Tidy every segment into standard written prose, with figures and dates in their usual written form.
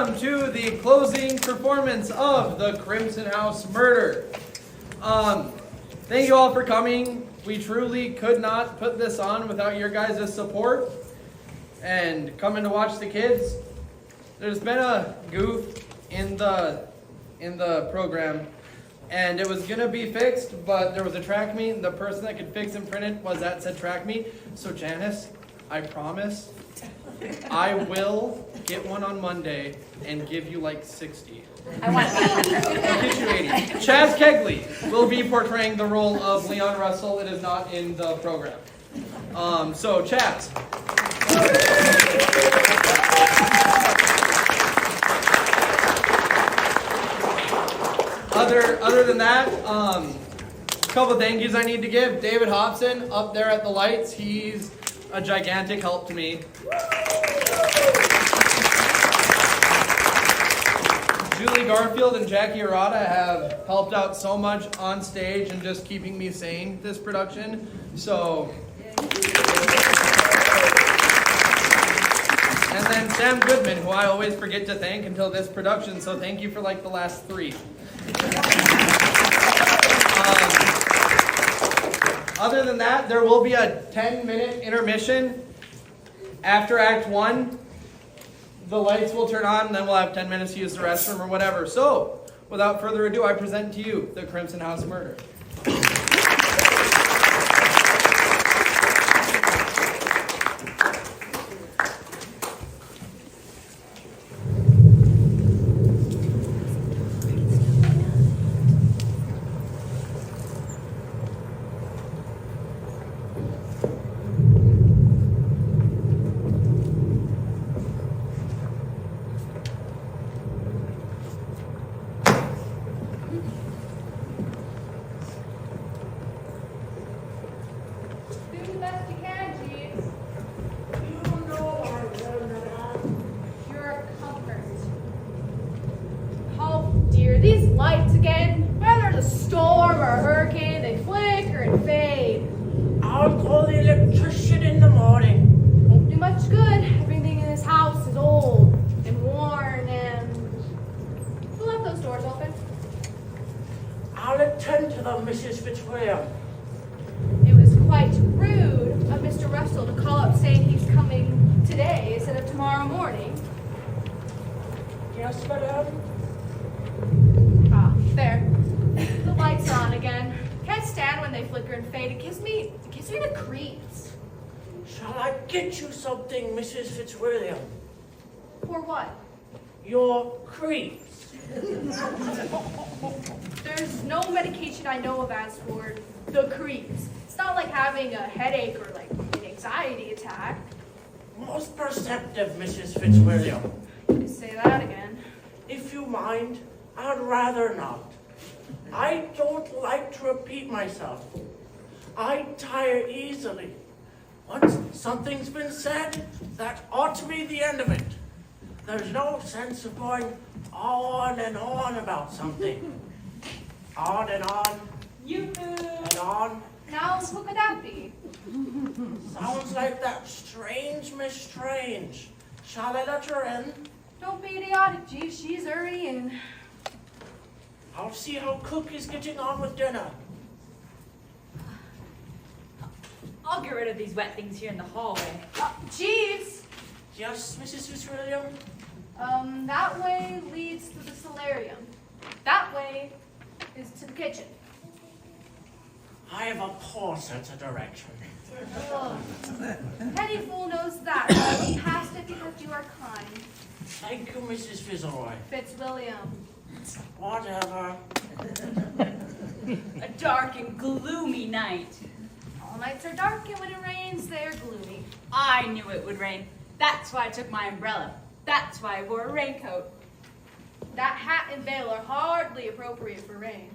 welcome to the closing performance of the Crimson House Murder. Thank you all for coming. We truly could not put this on without your guys' support and coming to watch the kids. There's been a goof in the program, and it was gonna be fixed, but there was a track meet, and the person that could fix and print it was at said track meet. So Janice, I promise, I will get one on Monday and give you like 60. I want 80. I'll get you 80. Chaz Kegley will be portraying the role of Leon Russell. It is not in the program. So Chaz. Other than that, a couple thank yous I need to give. David Hobson up there at the lights. He's a gigantic help to me. Julie Garfield and Jackie Arata have helped out so much on stage and just keeping me sane this production. So, and then Sam Goodman, who I always forget to thank until this production. So thank you for like the last 3. Other than that, there will be a 10-minute intermission after Act 1. The lights will turn on, and then we'll have 10 minutes to use the restroom or whatever. So, without further ado, I present to you the Crimson House Murder. These lights again, whether there's a storm or a hurricane, they flicker and fade. I'll call the electrician in the morning. Won't do much good. Everything in this house is old and worn and... Who left those doors open? I'll attend to them, Mrs. Fitzwilliam. It was quite rude of Mr. Russell to call up saying he's coming today instead of tomorrow morning. Yes, madam? There. The lights are on again. Can't stand when they flicker and fade. It gives me the creeps. Shall I get you something, Mrs. Fitzwilliam? For what? Your creeps. There's no medication I know of as for the creeps. It's not like having a headache or like an anxiety attack. Most perceptive, Mrs. Fitzwilliam. You say that again. If you mind, I'd rather not. I don't like to repeat myself. I tire easily. Once something's been said, that ought to be the end of it. There's no sense of going on and on about something. On and on. And on. Now, who could that be? Sounds like that strange Miss Strange. Shall I let her in? Don't be idiotic, G. She's early and... I'll see how Cook is getting on with dinner. I'll get rid of these wet things here in the hallway. Jeeves! Yes, Mrs. Fitzwilliam? That way leads to the solarium. That way is to the kitchen. I have a poor sense of direction. Ugh. Penny Fool knows that. I'll be past it because you are kind. Thank you, Mrs. Fitzroy. Fitzwilliam. Whatever. A dark and gloomy night. All nights are dark, and when it rains, they're gloomy. I knew it would rain. That's why I took my umbrella. That's why I wore a raincoat. That hat and veil are hardly appropriate for rain.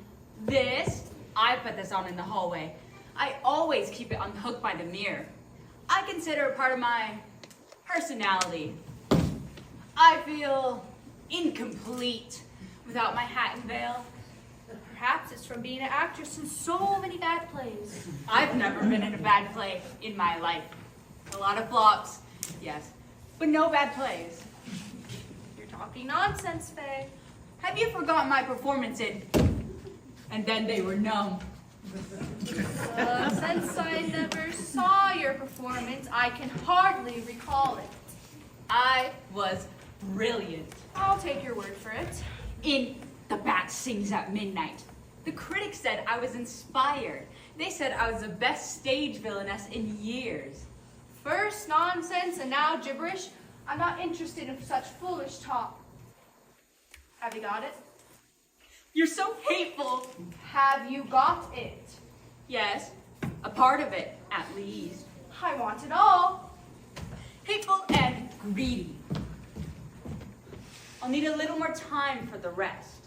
This, I put this on in the hallway. I always keep it on the hook by the mirror. I consider it part of my personality. I feel incomplete without my hat and veil. Perhaps it's from being an actress in so many bad plays. I've never been in a bad play in my life. A lot of flops, yes, but no bad plays. You're talking nonsense, Faye. Have you forgotten my performance in And Then They Were Numb? Since I never saw your performance, I can hardly recall it. I was brilliant. I'll take your word for it. In The Bat Sings at Midnight, the critics said I was inspired. They said I was the best stage villainess in years. First nonsense and now gibberish. I'm not interested in such foolish talk. Have you got it? You're so hateful. Have you got it? Yes, a part of it, at least. I want it all. Hateful and greedy. I'll need a little more time for the rest.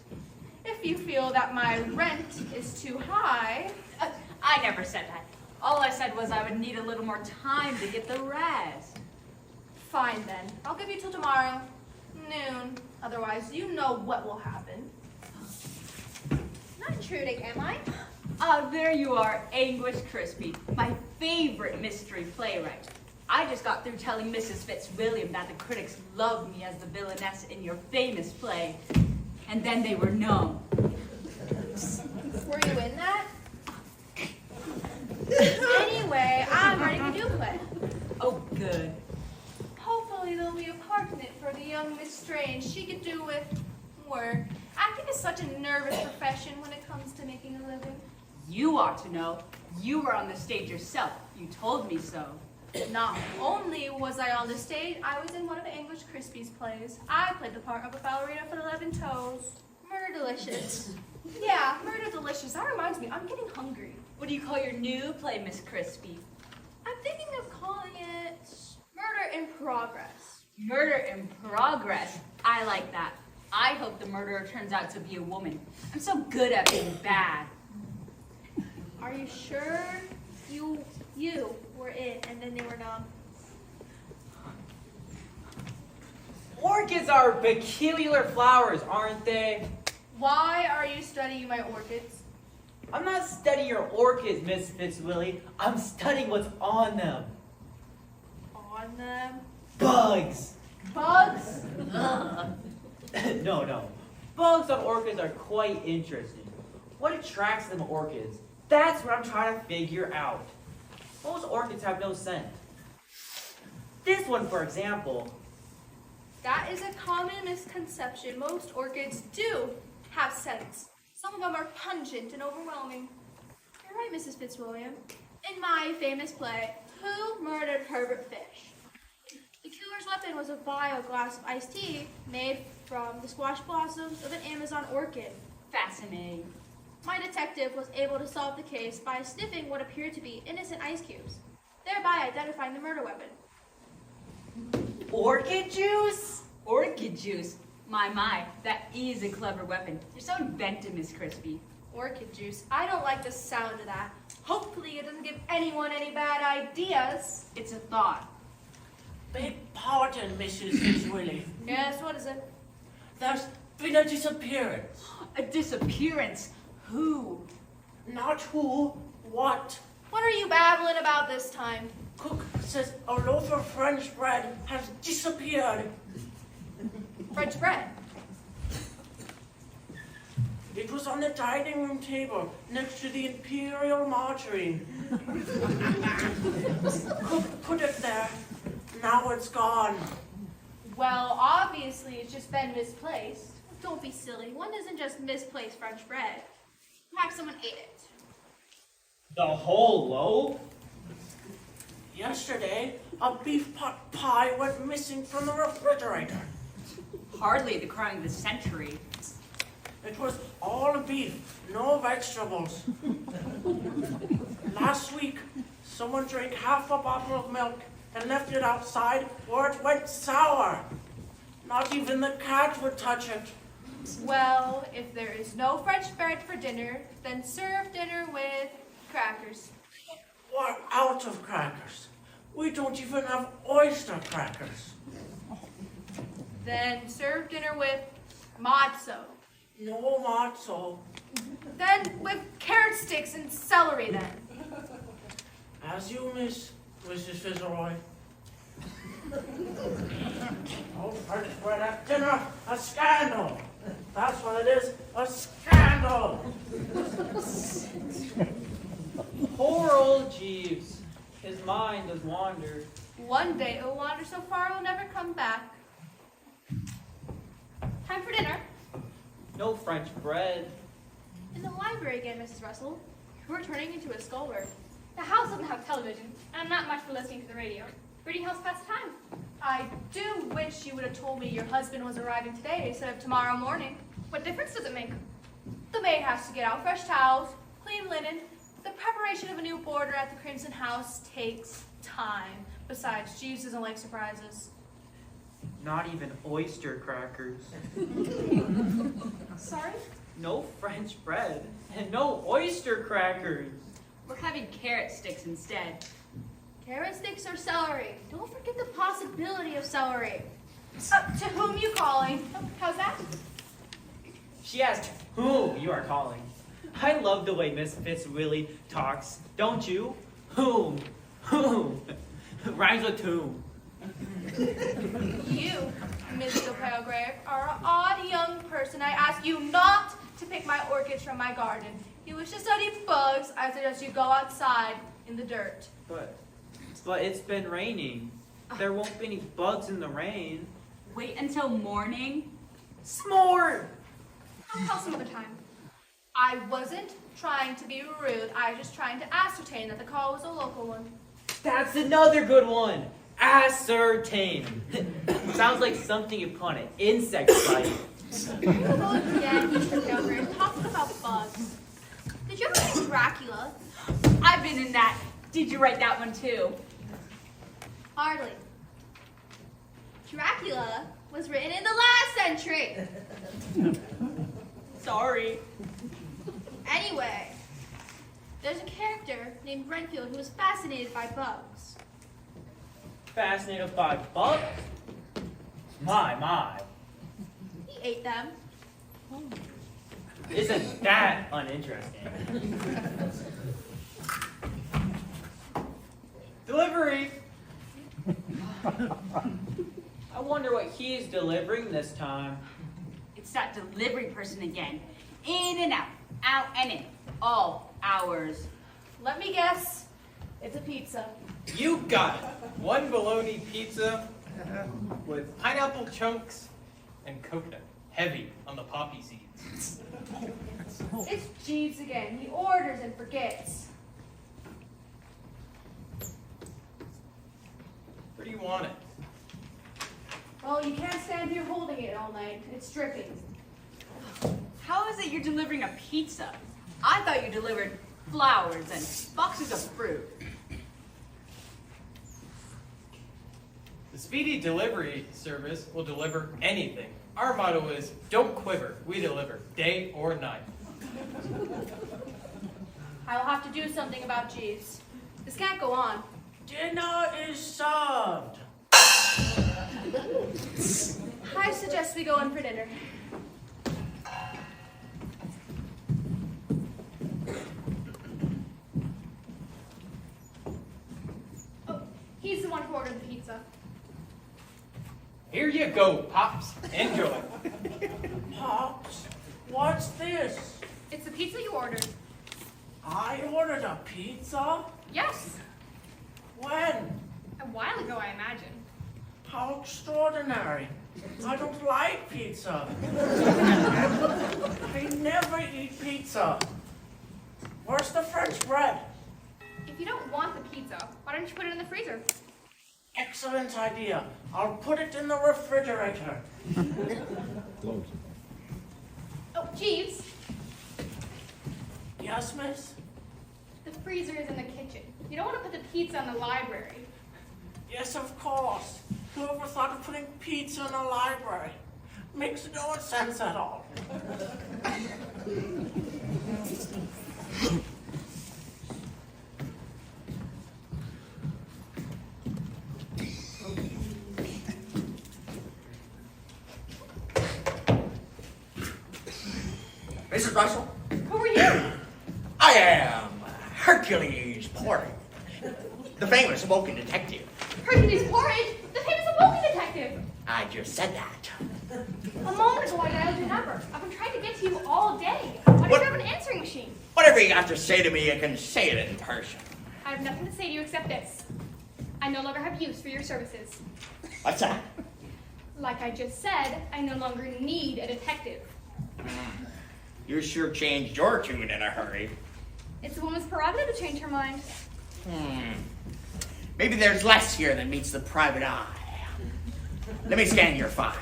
If you feel that my rent is too high, I never said that. All I said was I would need a little more time to get the rest. fine then. I'll give you till tomorrow, noon. Otherwise, you know what will happen. Not intruding, am I? Ah, there you are, Anguish Crispy, my favorite mystery playwright. I just got through telling Mrs. Fitzwilliam that the critics loved me as the villainess in your famous play, and then they were numb. Were you in that? Anyway, I'm writing a new play. Oh, good. Hopefully there'll be a part in it for the young Miss Strange. She could do with work. Acting is such a nervous profession when it comes to making a living. You ought to know. You were on the stage yourself. You told me so. Not only was I on the stage, I was in one of English Crispy's plays. I played the part of a ballerina for 11 toes. Murder delicious. Yeah, murder delicious. That reminds me, I'm getting hungry. What do you call your new play, Miss Crispy? I'm thinking of calling it Murder in Progress. Murder in Progress. I like that. I hope the murderer turns out to be a woman. I'm so good at being bad. Are you sure you were it and then they were numb? Orchids are peculiar flowers, aren't they? Why are you studying my orchids? I'm not studying your orchids, Miss Fitzwillie. I'm studying what's on them. On them? Bugs! Bugs? No. Bugs on orchids are quite interesting. What attracts them to orchids? That's what I'm trying to figure out. Most orchids have no scent. This one, for example. That is a common misconception. Most orchids do have scents. Some of them are pungent and overwhelming. You're right, Mrs. Fitzwilliam. In my famous play, Who Murdered Herbert Fish? The killer's weapon was a vile glass of iced tea made from the squash blossoms of an Amazon orchid. Fascinating. My detective was able to solve the case by sniffing what appeared to be innocent ice cubes, thereby identifying the murder weapon. Orchid juice? Orchid juice. My, that is a clever weapon. You're so inventive, Miss Crispy. Orchid juice. I don't like the sound of that. Hopefully it doesn't give anyone any bad ideas. It's a thought. Beg pardon, Mrs. Fitzwillie. Yes, what is it? There's been a disappearance. A disappearance. Who? Not who, what. What are you babbling about this time? Cook says a loaf of French bread has disappeared. French bread. It was on the dining room table next to the imperial margarine. Cook put it there. Now it's gone. Well, obviously it's just been misplaced. Don't be silly. One doesn't just misplace French bread. Perhaps someone ate it. The whole loaf? Yesterday, a beef pot pie went missing from the refrigerator. Hardly the crime of the century. It was all beef, no vegetables. Last week, someone drank half a bottle of milk and left it outside where it went sour. Not even the cat would touch it. Well, if there is no French bread for dinner, then serve dinner with crackers. We're out of crackers. We don't even have oyster crackers. Then serve dinner with matzo. No matzo. Then with carrot sticks and celery then. As you miss, Mrs. Fitzroy. Oh, French bread at dinner, a scandal. That's what it is, a scandal. Poor old Jeeves. His mind has wandered. One day it will wander so far it will never come back. Time for dinner. No French bread. In the library again, Mrs. Russell. We're turning into a scholar. The house doesn't have television, and I'm not much for listening to the radio. Reading helps pass the time. I do wish you would have told me your husband was arriving today instead of tomorrow morning. What difference does it make? The maid has to get out fresh towels, clean linen. The preparation of a new boarder at the Crimson House takes time. Besides, Jeeves doesn't like surprises. Not even oyster crackers. Sorry? No French bread. And no oyster crackers. We're having carrot sticks instead. Carrot sticks or celery? Don't forget the possibility of celery. To whom you calling? How's that? She asked who you are calling. I love the way Miss Fitzwillie talks, don't you? Whom? Rhymes with tomb. You, Mr. Palgrave, are an odd young person. I ask you not to pick my orchids from my garden. You wish to study bugs, I suggest you go outside in the dirt. But it's been raining. There won't be any bugs in the rain. Wait until morning. S'more! I'll call some other time. I wasn't trying to be rude. I was just trying to ascertain that the call was a local one. That's another good one. Ascertain. Sounds like something you put on an insect bite. Hello again, Mr. Palgrave, talking about bugs. Did you ever read Dracula? I've been in that. Did you write that one too? Hardly. Dracula was written in the last century. Sorry. Anyway, there's a character named Renfield who was fascinated by bugs. Fascinated by bugs? My. He ate them. Isn't that uninteresting? Delivery! I wonder what he's delivering this time. It's that delivery person again. In and out and in. All hours. Let me guess. It's a pizza. You got it. One bologna pizza with pineapple chunks and coconut. Heavy on the poppy seeds. It's Jeeves again. He orders and forgets. Where do you want it? Well, you can't stand here holding it all night. It's dripping. How is it you're delivering a pizza? I thought you delivered flowers and boxes of fruit. The speedy delivery service will deliver anything. Our motto is, don't quiver, we deliver, day or night. I will have to do something about Jeeves. This can't go on. Dinner is served. I suggest we go in for dinner. Oh, he's the one who ordered the pizza. Here you go, Pops. Enjoy. Pops, what's this? It's the pizza you ordered. I ordered a pizza? Yes, When? a while ago, I imagine. How extraordinary. I don't like pizza. I never eat pizza. Where's the French bread? If you don't want the pizza, why don't you put it in the freezer? Excellent idea. I'll put it in the refrigerator. Oh, Jeeves, Yes, miss? the freezer is in the kitchen. You don't want to put the pizza in the library. Yes, of course. Whoever thought of putting pizza in a library? Makes no sense at all. Mrs. Russell, Who are you? I am Hercules Poirot, the famous Woken detective. Hercules Porridge, the famous Awoken detective. I just said that. A moment ago, I dialed your number. I've been trying to get to you all day. Why do What? you have an answering machine? Whatever you got to say to me, you can say it in person. I have nothing to say to you except this. I no longer have use for your services. What's that? Like I just said, I no longer need a detective. You sure changed your tune in a hurry. It's a woman's prerogative to change her mind. Maybe there's less here than meets the private eye. Let me scan your file.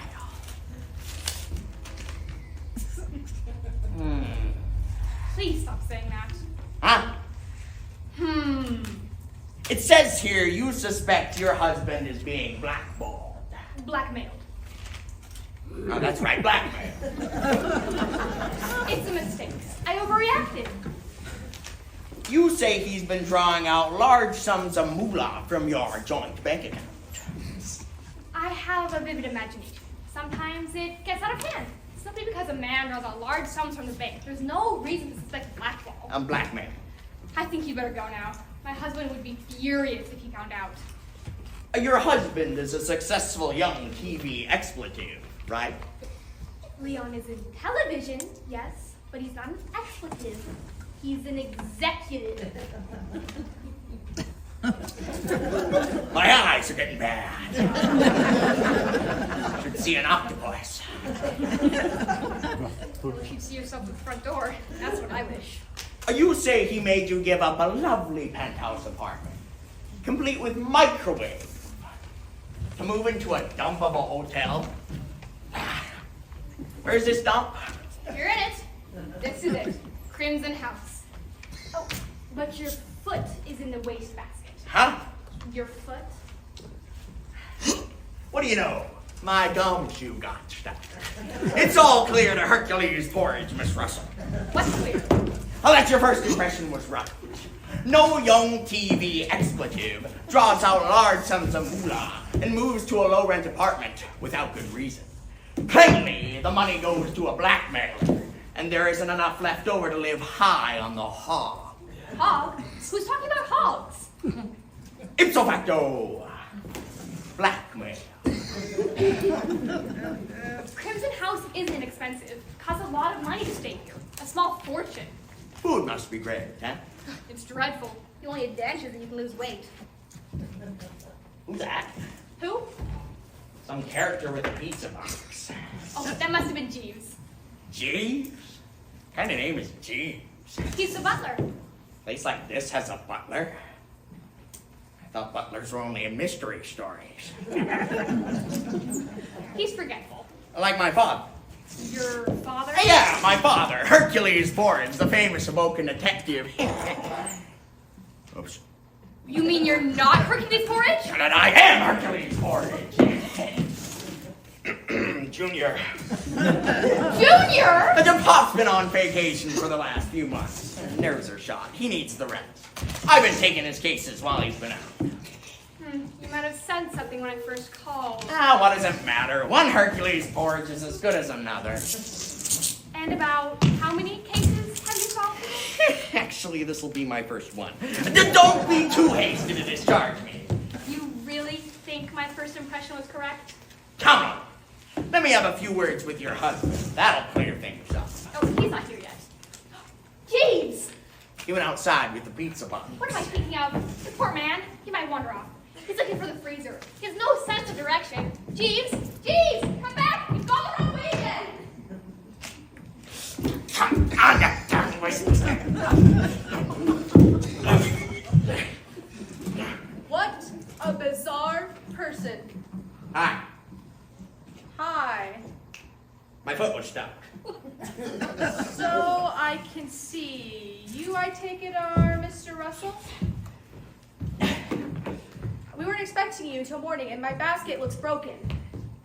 Please stop saying that. Huh? Hmm. It says here you suspect your husband is being blackballed. Blackmailed. Oh, that's right, blackmail. It's a mistake. I overreacted. You say he's been drawing out large sums of moolah from your joint bank account. I have a vivid imagination. Sometimes it gets out of hand. Simply because a man draws out large sums from the bank, there's no reason to suspect blackball. I'm blackmail. I think you better go now. My husband would be furious if he found out. Your husband is a successful young TV expletive, right? Leon is in television, yes, but he's not an expletive. He's an executive. My eyes are getting bad. Should see an octopus. I wish you'd see yourself at the front door. That's what I wish. You say he made you give up a lovely penthouse apartment, complete with microwave, to move into a dump of a hotel? Where's this dump? You're in it. This is it. Crimson House. Oh, but your foot is in the wastebasket. Huh? Your foot? What do you know? My gumshoe got stuck. It's all clear to Hercules Porridge, Miss Russell. What's clear? Oh, that your first impression was right. No young TV expletive draws out large sums of moolah and moves to a low-rent apartment without good reason. Plainly, the money goes to a blackmailer, and there isn't enough left over to live high on the hog. Hog? Who's talking about hogs? Ipso facto, blackmail. Crimson House isn't inexpensive. Costs a lot of money to stay here. A small fortune. Food must be great, huh? It's dreadful. The only advantage is that you can lose weight. Who's that? Who? Some character with a pizza box. Oh, that must have been Jeeves. Jeeves? What kind of name is Jeeves? He's the butler. Place like this has a butler? I thought butlers were only in mystery stories. He's forgetful. Like my father. Your father? Yeah, my father, Hercules Porridge, the famous Awoken detective. Oops. You mean you're not Hercules Porridge? And I am Hercules Porridge. Junior. Junior? The Pop's been on vacation for the last few months. Nerves are shot. He needs the rest. I've been taking his cases while he's been out. You might have said something when I first called. What does it matter? One Hercules Porridge is as good as another. And about how many cases have you solved today? Actually, this will be my first one. Don't be too hasty to discharge me. You really think my first impression was correct? Come on. Let me have a few words with your husband. That'll clear things up. Oh, he's not here yet. Jeeves! He went outside with the pizza box. What am I thinking of? The poor man. He might wander off. He's looking for the freezer. He has no sense of direction. Jeeves! Jeeves! Come back! You've gone the wrong way again! Come on, you darn wasted. What a bizarre person. Hi. Hi. My foot was stuck. So I can see you, I take it, are Mr. Russell? We weren't expecting you till morning, and my basket looks broken.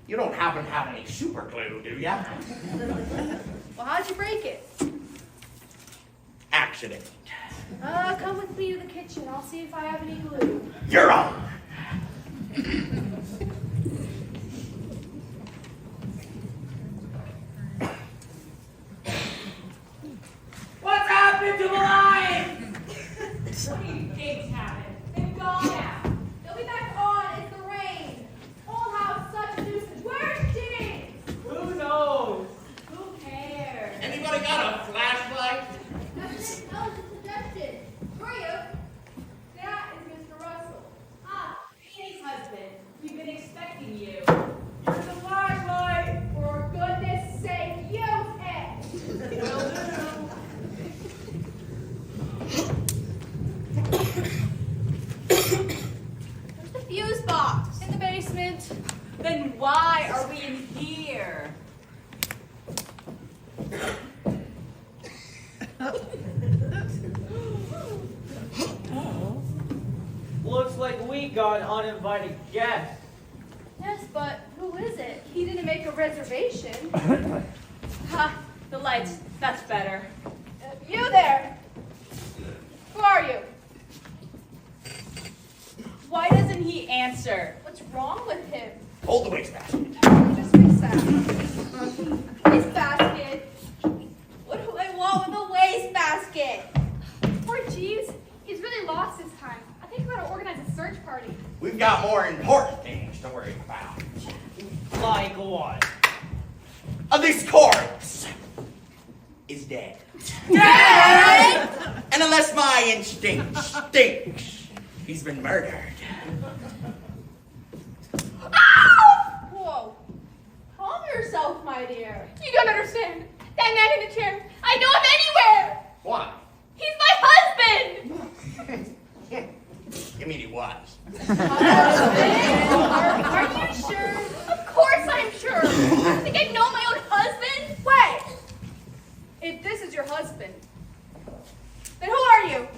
You don't happen to have any super glue, do ya? Well, how'd you break it? Accident. Come with me to the kitchen. I'll see if I have any glue. You're on. What's happened to the lion? What do you think happened? They've gone now. They'll be back on as we got an uninvited guest. Yes, but who is it? He didn't make a reservation. Ha, the lights, that's better. You there! Who are you? Why doesn't he answer? What's wrong with him? Hold the wastebasket. Just fix that. Wastebasket. What do I want with a wastebasket? Poor Jeeves. He's really lost his time. I think we ought to organize a search party. We've got more important things to worry about. Like what? This corpse is dead. Dead! And unless my instinct stinks, he's been murdered. Whoa. Calm yourself, my dear. You don't understand. That man in the chair. I know him anywhere. Why? He's my husband. You mean he was? Are you sure? Of course I'm sure. You think I know my own husband? Wait. If this is your husband, then who are you?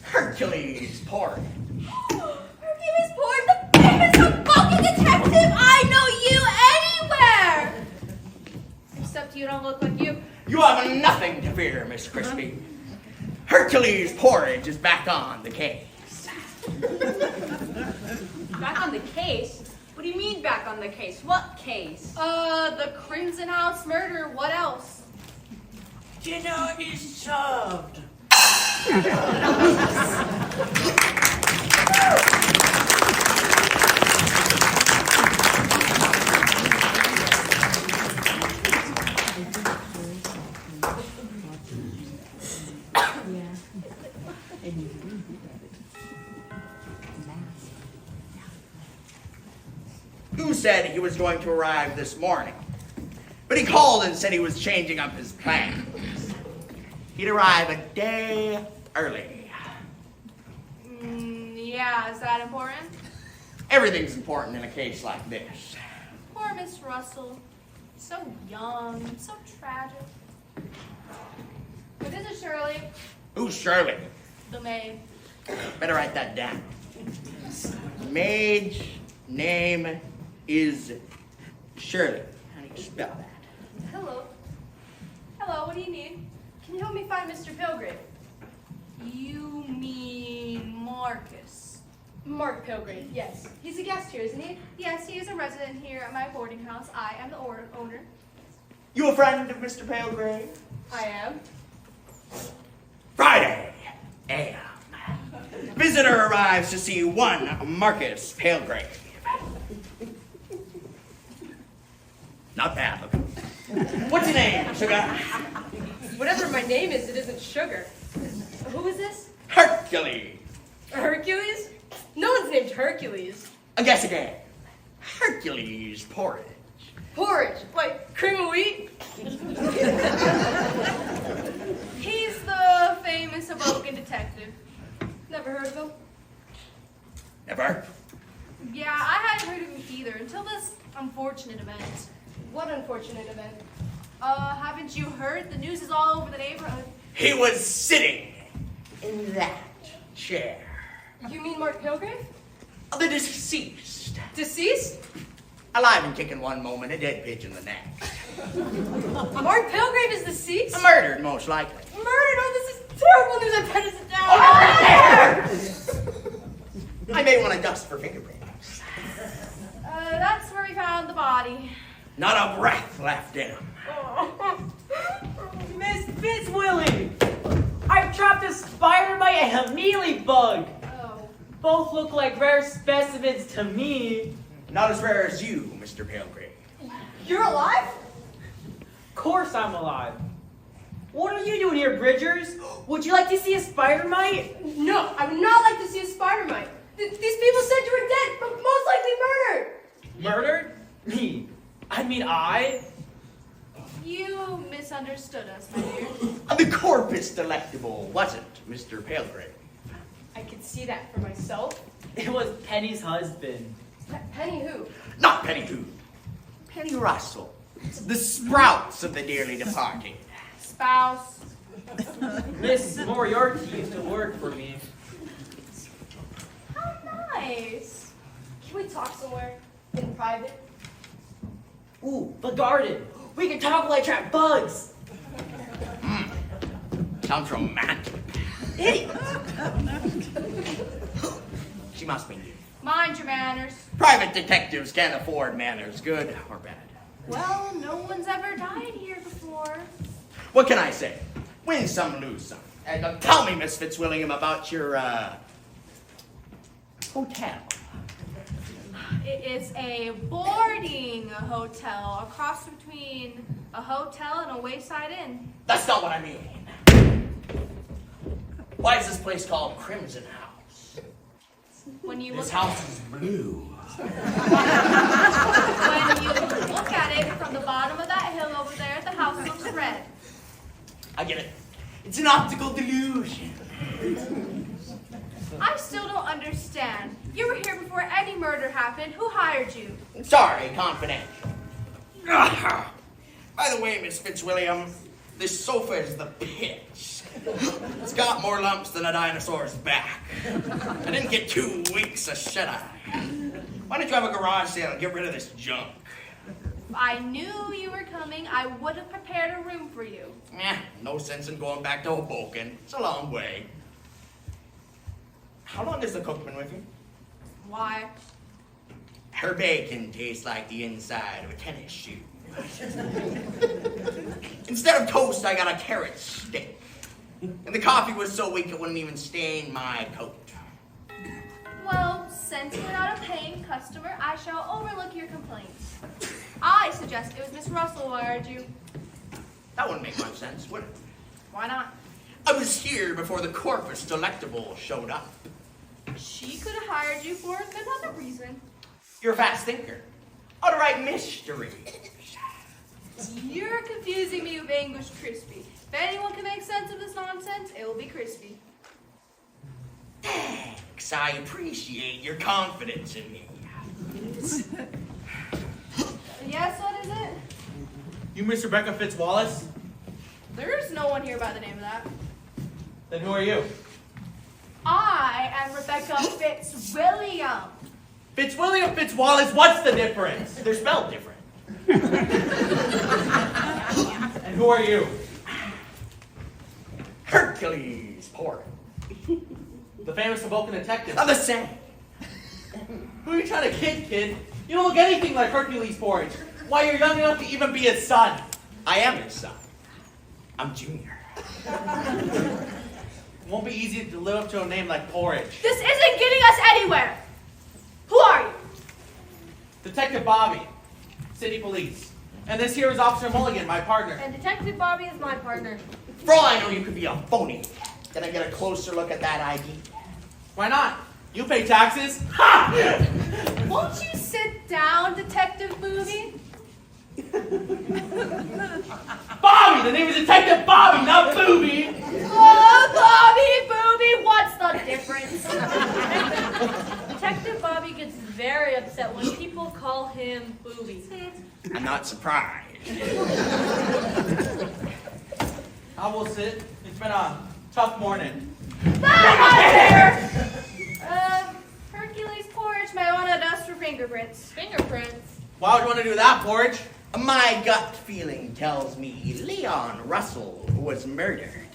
Hercules Poirot. Hercules Poirot, the famous Hoboken detective. I know you anywhere. Except you don't look like you. You have nothing to fear, Miss Crispy. Hercules Porridge is back on the case. Back on the case? What do you mean back on the case? What case? The Crimson House murder. What else? Dinner is served. Who said he was going to arrive this morning? But he called and said he was changing up his plans. He'd arrive a day early. Yeah, is that important? Everything's important in a case like this. Poor Miss Russell. So young, so tragic. But this is Shirley, Who's Shirley? the maid. Better write that down. Maid's name is Shirley. How do you spell that? Hello. Hello, what do you need? Can you help me find Mr. Pilgrim? You mean Marcus? Mark Pilgrim, yes. He's a guest here, isn't he? Yes, he is a resident here at my boarding house. I am the owner. You a friend of Mr. Palgrave? I am. Friday, a.m. Visitor arrives to see one Marcus Palgrave. Not bad looking. What's your name, sugar? Whatever my name is, it isn't Sugar. Who is this? Hercules. Hercules? No one's named Hercules. Guess again. Hercules Porridge. Porridge, like cream of wheat? He's the famous Hoboken detective. Never heard of him? Never? Yeah, I hadn't heard of him either until this unfortunate event. What unfortunate event? Haven't you heard? The news is all over the neighborhood. He was sitting in that chair. You mean Mark Pilgrave? The deceased. Deceased? Alive and kicking one moment, a dead pigeon the next. Mark Pilgrave is deceased? Murdered, most likely. Murdered? Oh, this is terrible news. I better sit down. I may want to dust for fingerprints. That's where we found the body. Not a breath left in him. Miss Fitzwillie! I've trapped a spider mite and a mealybug. Oh. Both look like rare specimens to me. Not as rare as you, Mr. Palgrave. You're alive? Of course I'm alive. What are you doing here, Bridgers? Would you like to see a spider mite? No, I would not like to see a spider mite. These people said you were dead, but most likely murdered. Murdered? Me? I mean I? You misunderstood us, my dear. The corpus delectable wasn't Mr. Palgrave. I could see that for myself. It was Penny's husband. Penny who? Not Penny who? Penny Russell. The sprouts of the dearly departed. Spouse. Miss Moriarty used to work for me. How nice. Can we talk somewhere in private? Ooh, the garden. We can talk while I trap bugs. Sounds romantic. Idiot. She must be new. Mind your manners. Private detectives can't afford manners, good or bad. Well, no one's ever died here before. What can I say? Win some, lose some. And tell me, Miss Fitzwilliam, about your, hotel. It is a boarding hotel, a cross between a hotel and a wayside inn. That's not what I mean. Why is this place called Crimson House? When you This look house is blue. when you look at it from the bottom of that hill over there, the house looks red. I get it. It's an optical delusion. I still don't understand. You were here before any murder happened. Who hired you? Sorry, confidential. By the way, Miss Fitzwilliam, this sofa is the pitch. It's got more lumps than a dinosaur's back. I didn't get 2 weeks of shut-eye. Why don't you have a garage sale and get rid of this junk? If I knew you were coming, I would have prepared a room for you. No sense in going back to Hoboken. It's a long way. How long has the cook been with you? Why? Her bacon tastes like the inside of a tennis shoe. Instead of toast, I got a carrot stick. And the coffee was so weak it wouldn't even stain my coat. Well, since you're not a paying customer, I shall overlook your complaints. I suggest it was Miss Russell who hired you. That wouldn't make much sense, would it? Why not? I was here before the Corpus Delectable showed up. She could have hired you for another reason. You're a fast thinker. How to write mystery. You're confusing me with English Crispy. If anyone can make sense of this nonsense, it will be Crispy. Thanks. I appreciate your confidence in me. Yes, what is it? You Miss Rebecca Fitzwallace? There's no one here by the name of that. Then who are you? I am Rebecca Fitzwilliam. Fitzwilliam Fitzwallace, what's the difference? They're spelled different. And who are you? Hercules Poirot. The famous Hoboken detective. I'm the same. Who are you trying to kid? You don't look anything like Hercules Porridge. Why, you're young enough to even be his son. I am his son. I'm Junior. It won't be easy to live up to a name like Porridge. This isn't getting us anywhere. Who are you? Detective Bobby, City Police. And this here is Officer Mulligan, my partner. And Detective Bobby is my partner. For all I know, you could be a phony. Can I get a closer look at that ID? Why not? You pay taxes? Ha! Won't you sit down, Detective Booby? Bobby! The name is Detective Bobby, not Booby! Oh, Bobby, Booby, what's the difference? Detective Bobby gets very upset when people call him Booby. I'm not surprised. I will sit. It's been a tough morning. Hercules Porridge may want to dust for fingerprints. Fingerprints. Why would you want to do that, Porridge? My gut feeling tells me Leon Russell was murdered.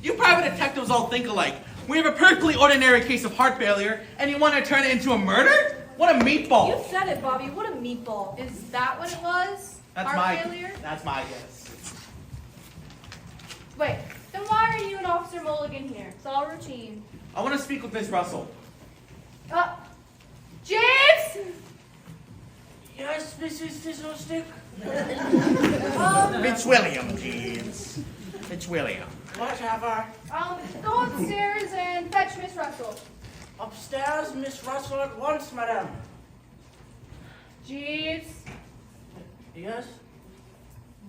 You private detectives all think alike. We have a perfectly ordinary case of heart failure, and you want to turn it into a murder? What a meatball! You said it, Bobby. What a meatball. Is that what it was? That's Heart failure? That's my guess. Wait, then why are you and Officer Mulligan here? It's all routine. I want to speak with Miss Russell. Jeeves! Yes, Mrs. Fizzlestick? Fitzwilliam, Jeeves. Fitzwilliam. Whatever. Go upstairs and fetch Miss Russell. Upstairs, Miss Russell at once, madam. Jeeves, Yes?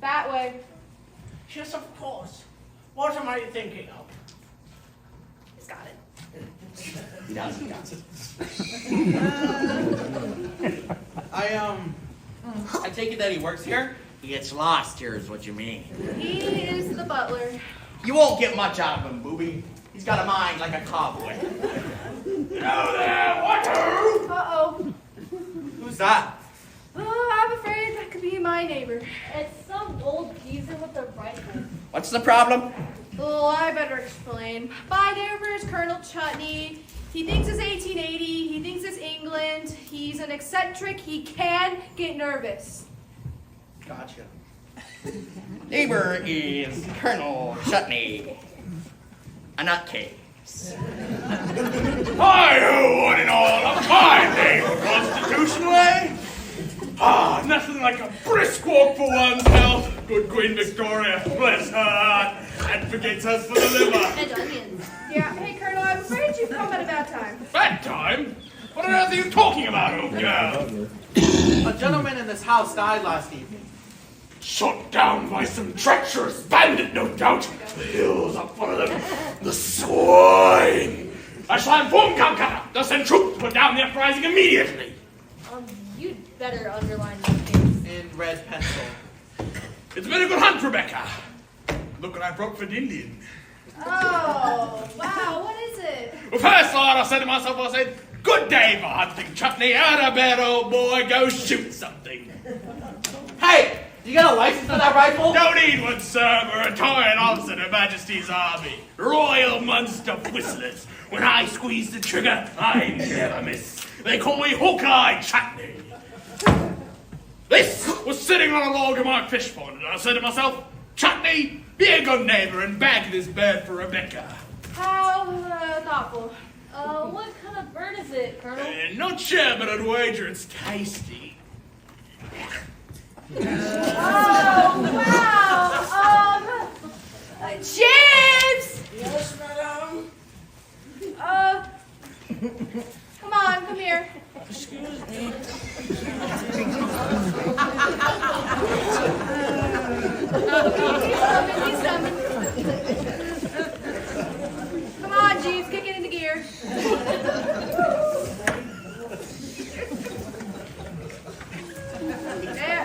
that way. Yes, of course. What am I thinking of? He's got it. He does. I take it that he works here? He gets lost here is what you mean. He is the butler. You won't get much out of him, booby. He's got a mind like a cobweb. Hello there, what? Uh-oh. Who's that? Oh, I'm afraid that could be my neighbor. It's some old geezer with a rifle. What's the problem? Oh, I better explain. My neighbor is Colonel Chutney. He thinks it's 1880. He thinks it's England. He's an eccentric. He can get nervous. Gotcha. Neighbor is Colonel Chutney. A nutcase. Hi-ho, one and all, of my neighbor, constitutionally. Ah, nothing like a brisk walk for one's health. Good Queen Victoria, bless her heart, advocates us for the liver. And onions. Yeah, hey, Colonel, I'm afraid you've come at a bad time. Bad time? What on earth are you talking about, old girl? A gentleman in this house died last evening. Shot down by some treacherous bandit, no doubt. The hills are full of them. The swine. I shall inform Calcutta. They'll send troops to put down the uprising immediately. You'd better underline that case. In red pencil. It's been a good hunt, Rebecca. Look what I brought for the Indian. Oh, wow, what is it? Well, first thought I said to myself, I said, good day for hunting, Chutney. Out of bed, old boy, go shoot something. Hey, you got a license for that rifle? Don't need one, sir. We're a retired officer in Her Majesty's Army. Royal Munster Whistlers. When I squeeze the trigger, I never miss. They call me Hawkeye Chutney. This was sitting on a log in my fish pond, and I said to myself, Chutney, be a good neighbor and bag this bird for Rebecca. How thoughtful. What kind of bird is it, Colonel? Not sure, but I'd wager it's tasty. Oh, wow. James! Yes, madam? Come on, come here. Excuse me. He's coming. Come on, Jeeves, kick it into gear.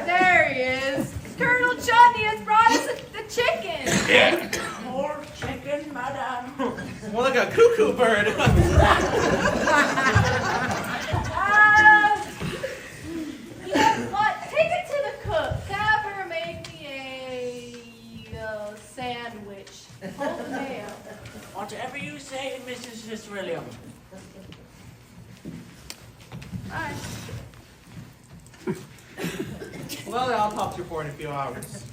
There he is. Colonel Chutney has brought us the chicken. Yeah. More chicken, madam. More like a cuckoo bird. You know what? Take it to the cook. Have her make me a sandwich. Hold mayo. Whatever you say, Mrs. Fitzwilliam. Bye. Well, I'll talk to you for in a few hours.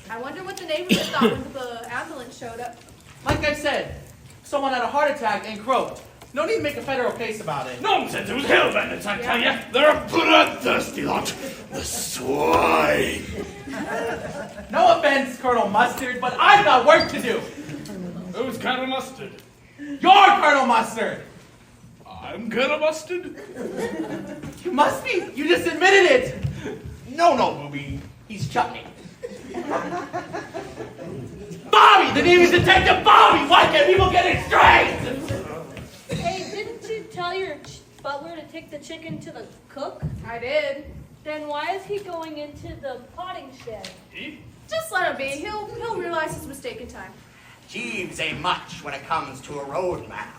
I wonder what the neighborhood thought when the ambulance showed up. Like I said, someone had a heart attack and croaked. No need to make a federal case about it. Nonsense, it was hell bandits, I tell you. They're a bloodthirsty lot. The swine. No offense, Colonel Mustard, but I've got work to do. Who's kind of mustard? You're Colonel Mustard. I'm kind of mustard. You must be. You just admitted it. No, Booby. He's Chutney. Bobby! The name is Detective Bobby! Why can't people get it straight? Hey, didn't you tell your butler to take the chicken to the cook? I did. Then why is he going into the potting shed? He? Just let him be. He'll realize his mistake in time. Jeeves ain't much when it comes to a road map.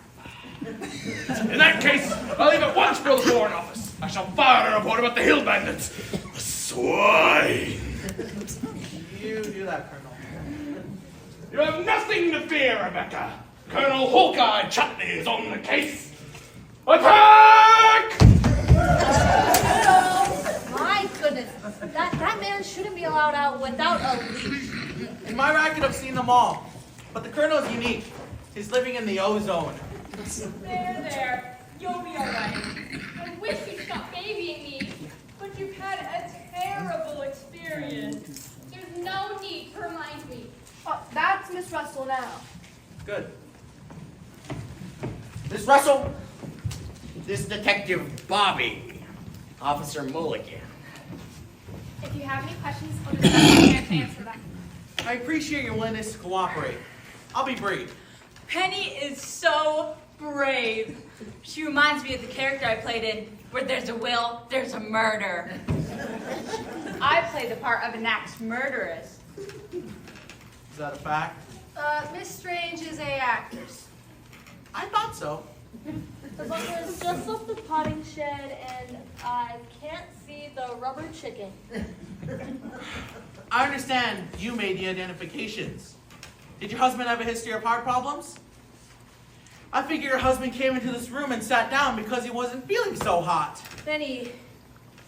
In that case, I'll leave at once for the Foreign Office. I shall fire a report about the hill bandits. The swine. You do that, Colonel. You have nothing to fear, Rebecca. Colonel Hawkeye Chutney is on the case. Attack! My goodness, that man shouldn't be allowed out without a leash. In my racket, I've seen them all. But the Colonel's unique. He's living in the ozone. There. You'll be alright. I wish you'd stop babying me, but you've had a terrible experience. There's no need to remind me. Oh, that's Miss Russell now. Good. Miss Russell, this Detective Bobby, Officer Mulligan. If you have any questions, I'll just have a chance to answer them. I appreciate your willingness to cooperate. I'll be brief. Penny is so brave. She reminds me of the character I played in Where There's a Will, There's a Murder. I play the part of an axe murderess. Is that a fact? Miss Strange is a actress. I thought so. The butler's just left the potting shed, and I can't see the rubber chicken. I understand you made the identifications. Did your husband have a history of heart problems? I figure your husband came into this room and sat down because he wasn't feeling so hot. Then he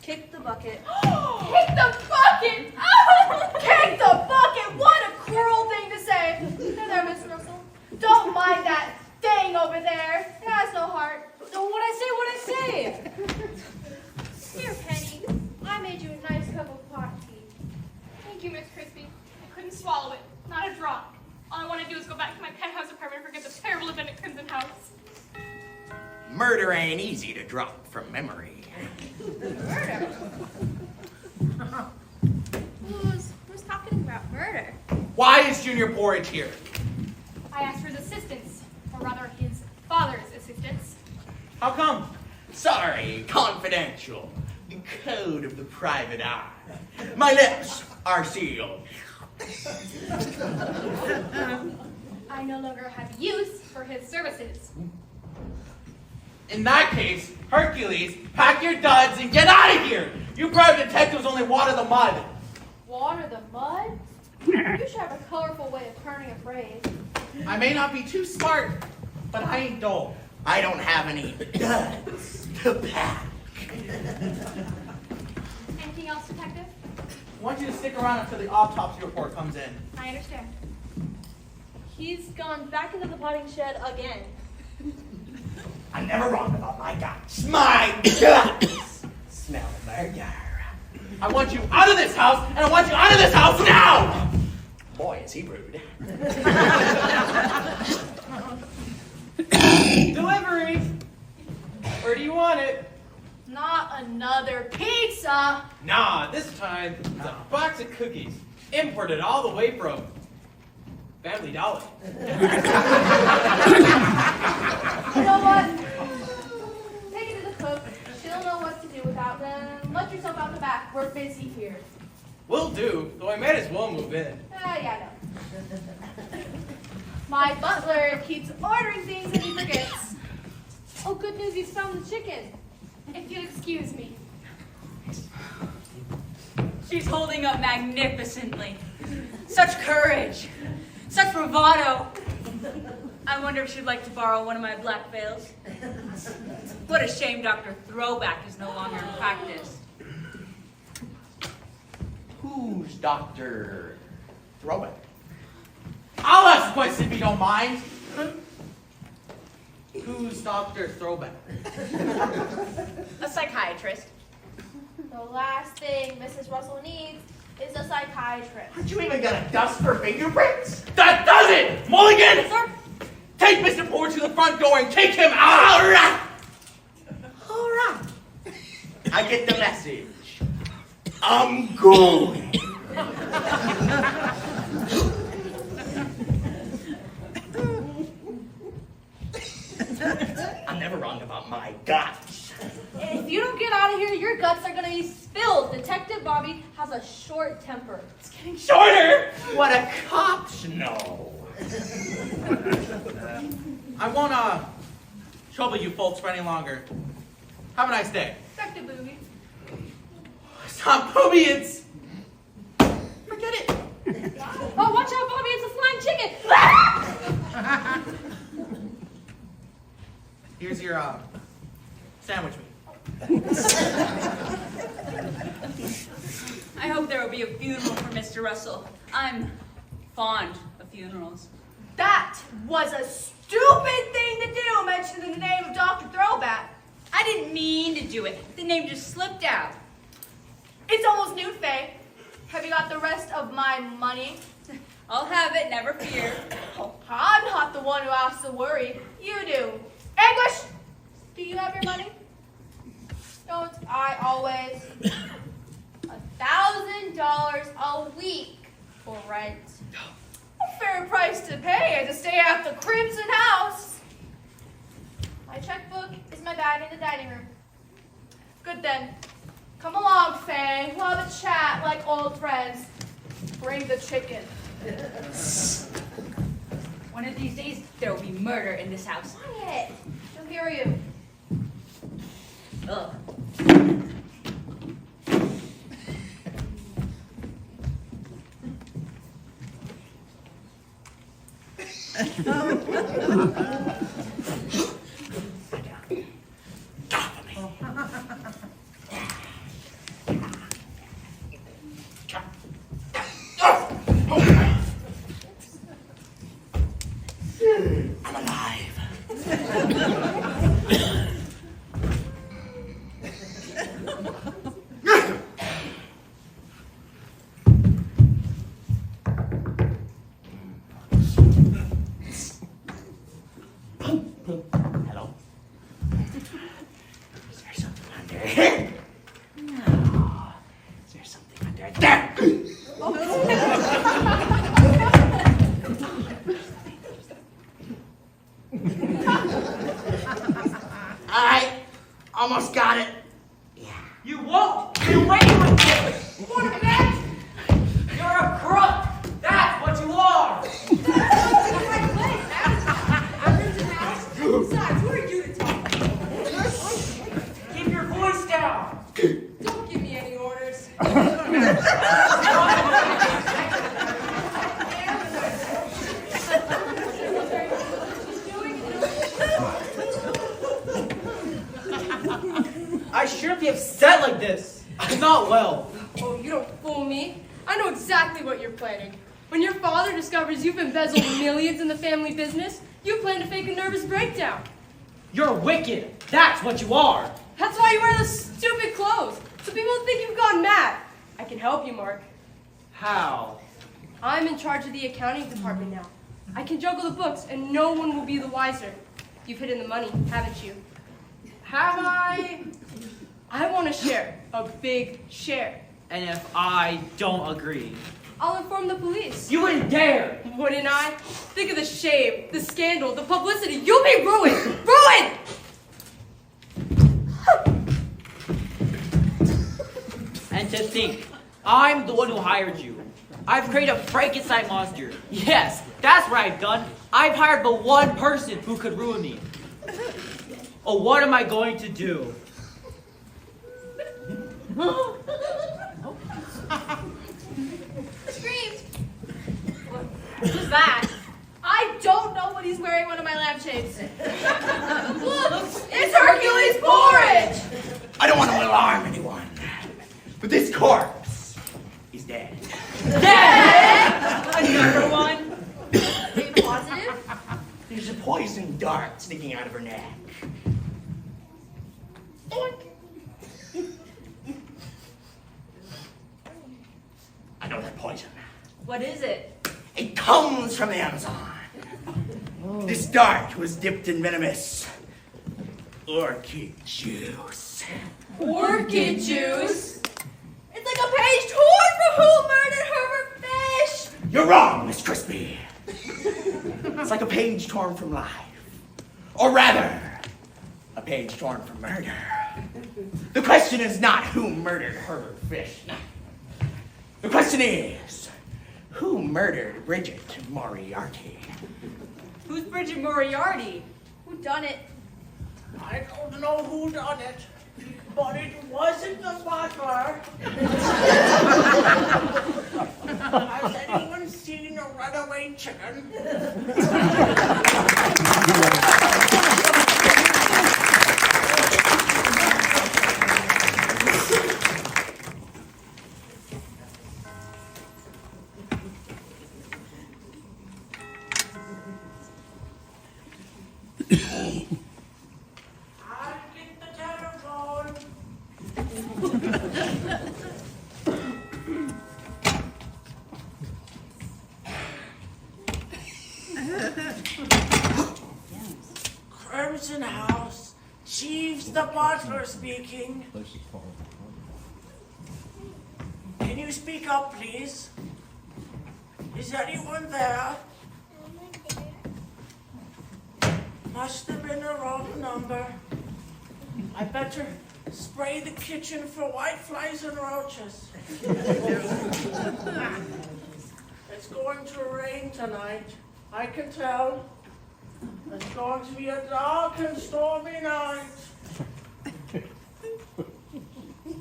kicked the bucket. Kick the bucket! Oh, kick the bucket! What a cruel thing to say! There, there, Miss Russell. Don't mind that thing over there. It has no heart. So what I say? Here, Penny. I made you a nice cup of hot tea. Thank you, Miss Crispy. I couldn't swallow it. Not a drop. All I want to do is go back to my penthouse apartment and forget the terrible event at Crimson House. Murder ain't easy to drop from memory. Who's talking about murder? Why is Junior Porridge here? I asked for his assistance, or rather his father's assistance. How come? Sorry, confidential. The code of the private eye. My lips are sealed. I no longer have use for his services. In that case, Hercules, pack your duds and get out of here! You private detectives only water the mud. Water the mud? You should have a colorful way of turning a phrase. I may not be too smart, but I ain't dull. I don't have any duds to pack. Anything else, Detective? I want you to stick around until the autopsy report comes in. I understand. He's gone back into the potting shed again. I'm never wrong about my guts. My guts smell murder. I want you out of this house, and I want you out of this house now! Boy, is he rude. Delivery! Where do you want it? Not another pizza! Nah, this time it's a box of cookies. Imported all the way from Family Dollar. You know what? Take it to the cook. She'll know what to do without them. Let yourself out the back. We're busy here. Will do, though I might as well move in. Yeah, I know. My butler keeps ordering things and he forgets. Oh, good news, he's found the chicken. If you'll excuse me. She's holding up magnificently. Such courage. Such bravado. I wonder if she'd like to borrow one of my black veils. What a shame Dr. Throwback is no longer in practice. Who's Dr. Throwback? I'll ask a question if you don't mind. Who's Dr. Throwback? A psychiatrist. The last thing Mrs. Russell needs is a psychiatrist. Aren't you even gonna dust for fingerprints? That does it! Mulligan! Sir? Take Mr. Porridge to the front door and kick him out! All right. All right. I get the message. I'm going. I'm never wrong about my guts. If you don't get out of here, your guts are gonna be spilled. Detective Bobby has a short temper. It's getting shorter! What a cops know. I won't, trouble you folks for any longer. Have a nice day. Dr. Booby. It's not Booby, it's... Forget it. Oh, watch out, Bobby, it's a flying chicken! Here's your, sandwich meat. I hope there will be a funeral for Mr. Russell. I'm fond of funerals. That was a stupid thing to do, mentioning the name of Dr. Throwback. I didn't mean to do it. The name just slipped out. It's almost noon, Faye. Have you got the rest of my money? I'll have it, never fear. Oh, I'm not the one who has to worry. You do. Anguish, do you have your money? Don't I always? $1,000 a week for rent. A fair price to pay to stay at the Crimson House. My checkbook is my bag in the dining room. Good then. Come along, Faye. We'll have a chat like old friends. Bring the chicken. One of these days, there will be murder in this house. Quiet. She'll hear you. Ugh. I'm alive. Hello? Is there something under here? No. Is there something under there? I almost got it. You won't get away with this! What a bitch! You're a crook! That's what you are! Besides, who are you to talk? Keep your voice down! Don't give me any orders. I shouldn't be upset like this. I'm not well. Oh, you don't fool me. I know exactly what you're planning. When your father discovers you've embezzled millions in the family business, you plan to fake a nervous breakdown. You're wicked. That's what you are. That's why you wear those stupid clothes, so people think you've gone mad. I can help you, Mark. How? I'm in charge of the accounting department now. I can juggle the books, and no one will be the wiser. You've hidden the money, haven't you? Have I? I want a share, a big share. And if I don't agree? I'll inform the police. You wouldn't dare! Wouldn't I? Think of the shame, the scandal, the publicity. You'll be ruined! Ruined! And to think, I'm the one who hired you. I've created a Frankenstein monster. Yes, that's what I've done. I've hired the one person who could ruin me. Oh, what am I going to do? Screamed. Who's that? I don't know, but he's wearing one of my lampshades. Look, it's Hercules Porridge! I don't want to alarm anyone, but this corpse is dead. Dead! Another one? Are you positive? There's a poison dart sticking out of her neck. I know that poison. What is it? It comes from the Amazon. This dart was dipped in venomous orchid juice. Orchid juice? It's like a page torn from Who Murdered Herbert Fish! You're wrong, Miss Crispy. It's like a page torn from life. Or rather, a page torn from murder. The question is not who murdered Herbert Fish. The question is, who murdered Bridget Moriarty? Who's Bridget Moriarty? Who done it? I don't know who done it, but it wasn't the butler. Has anyone seen a runaway chicken? I'll get the telephone. Crimson House, Jeeves the butler speaking. Can you speak up, please? Is anyone there? Must have been a wrong number. I better spray the kitchen for whiteflies and roaches. It's going to rain tonight. I can tell. It's going to be a dark and stormy night.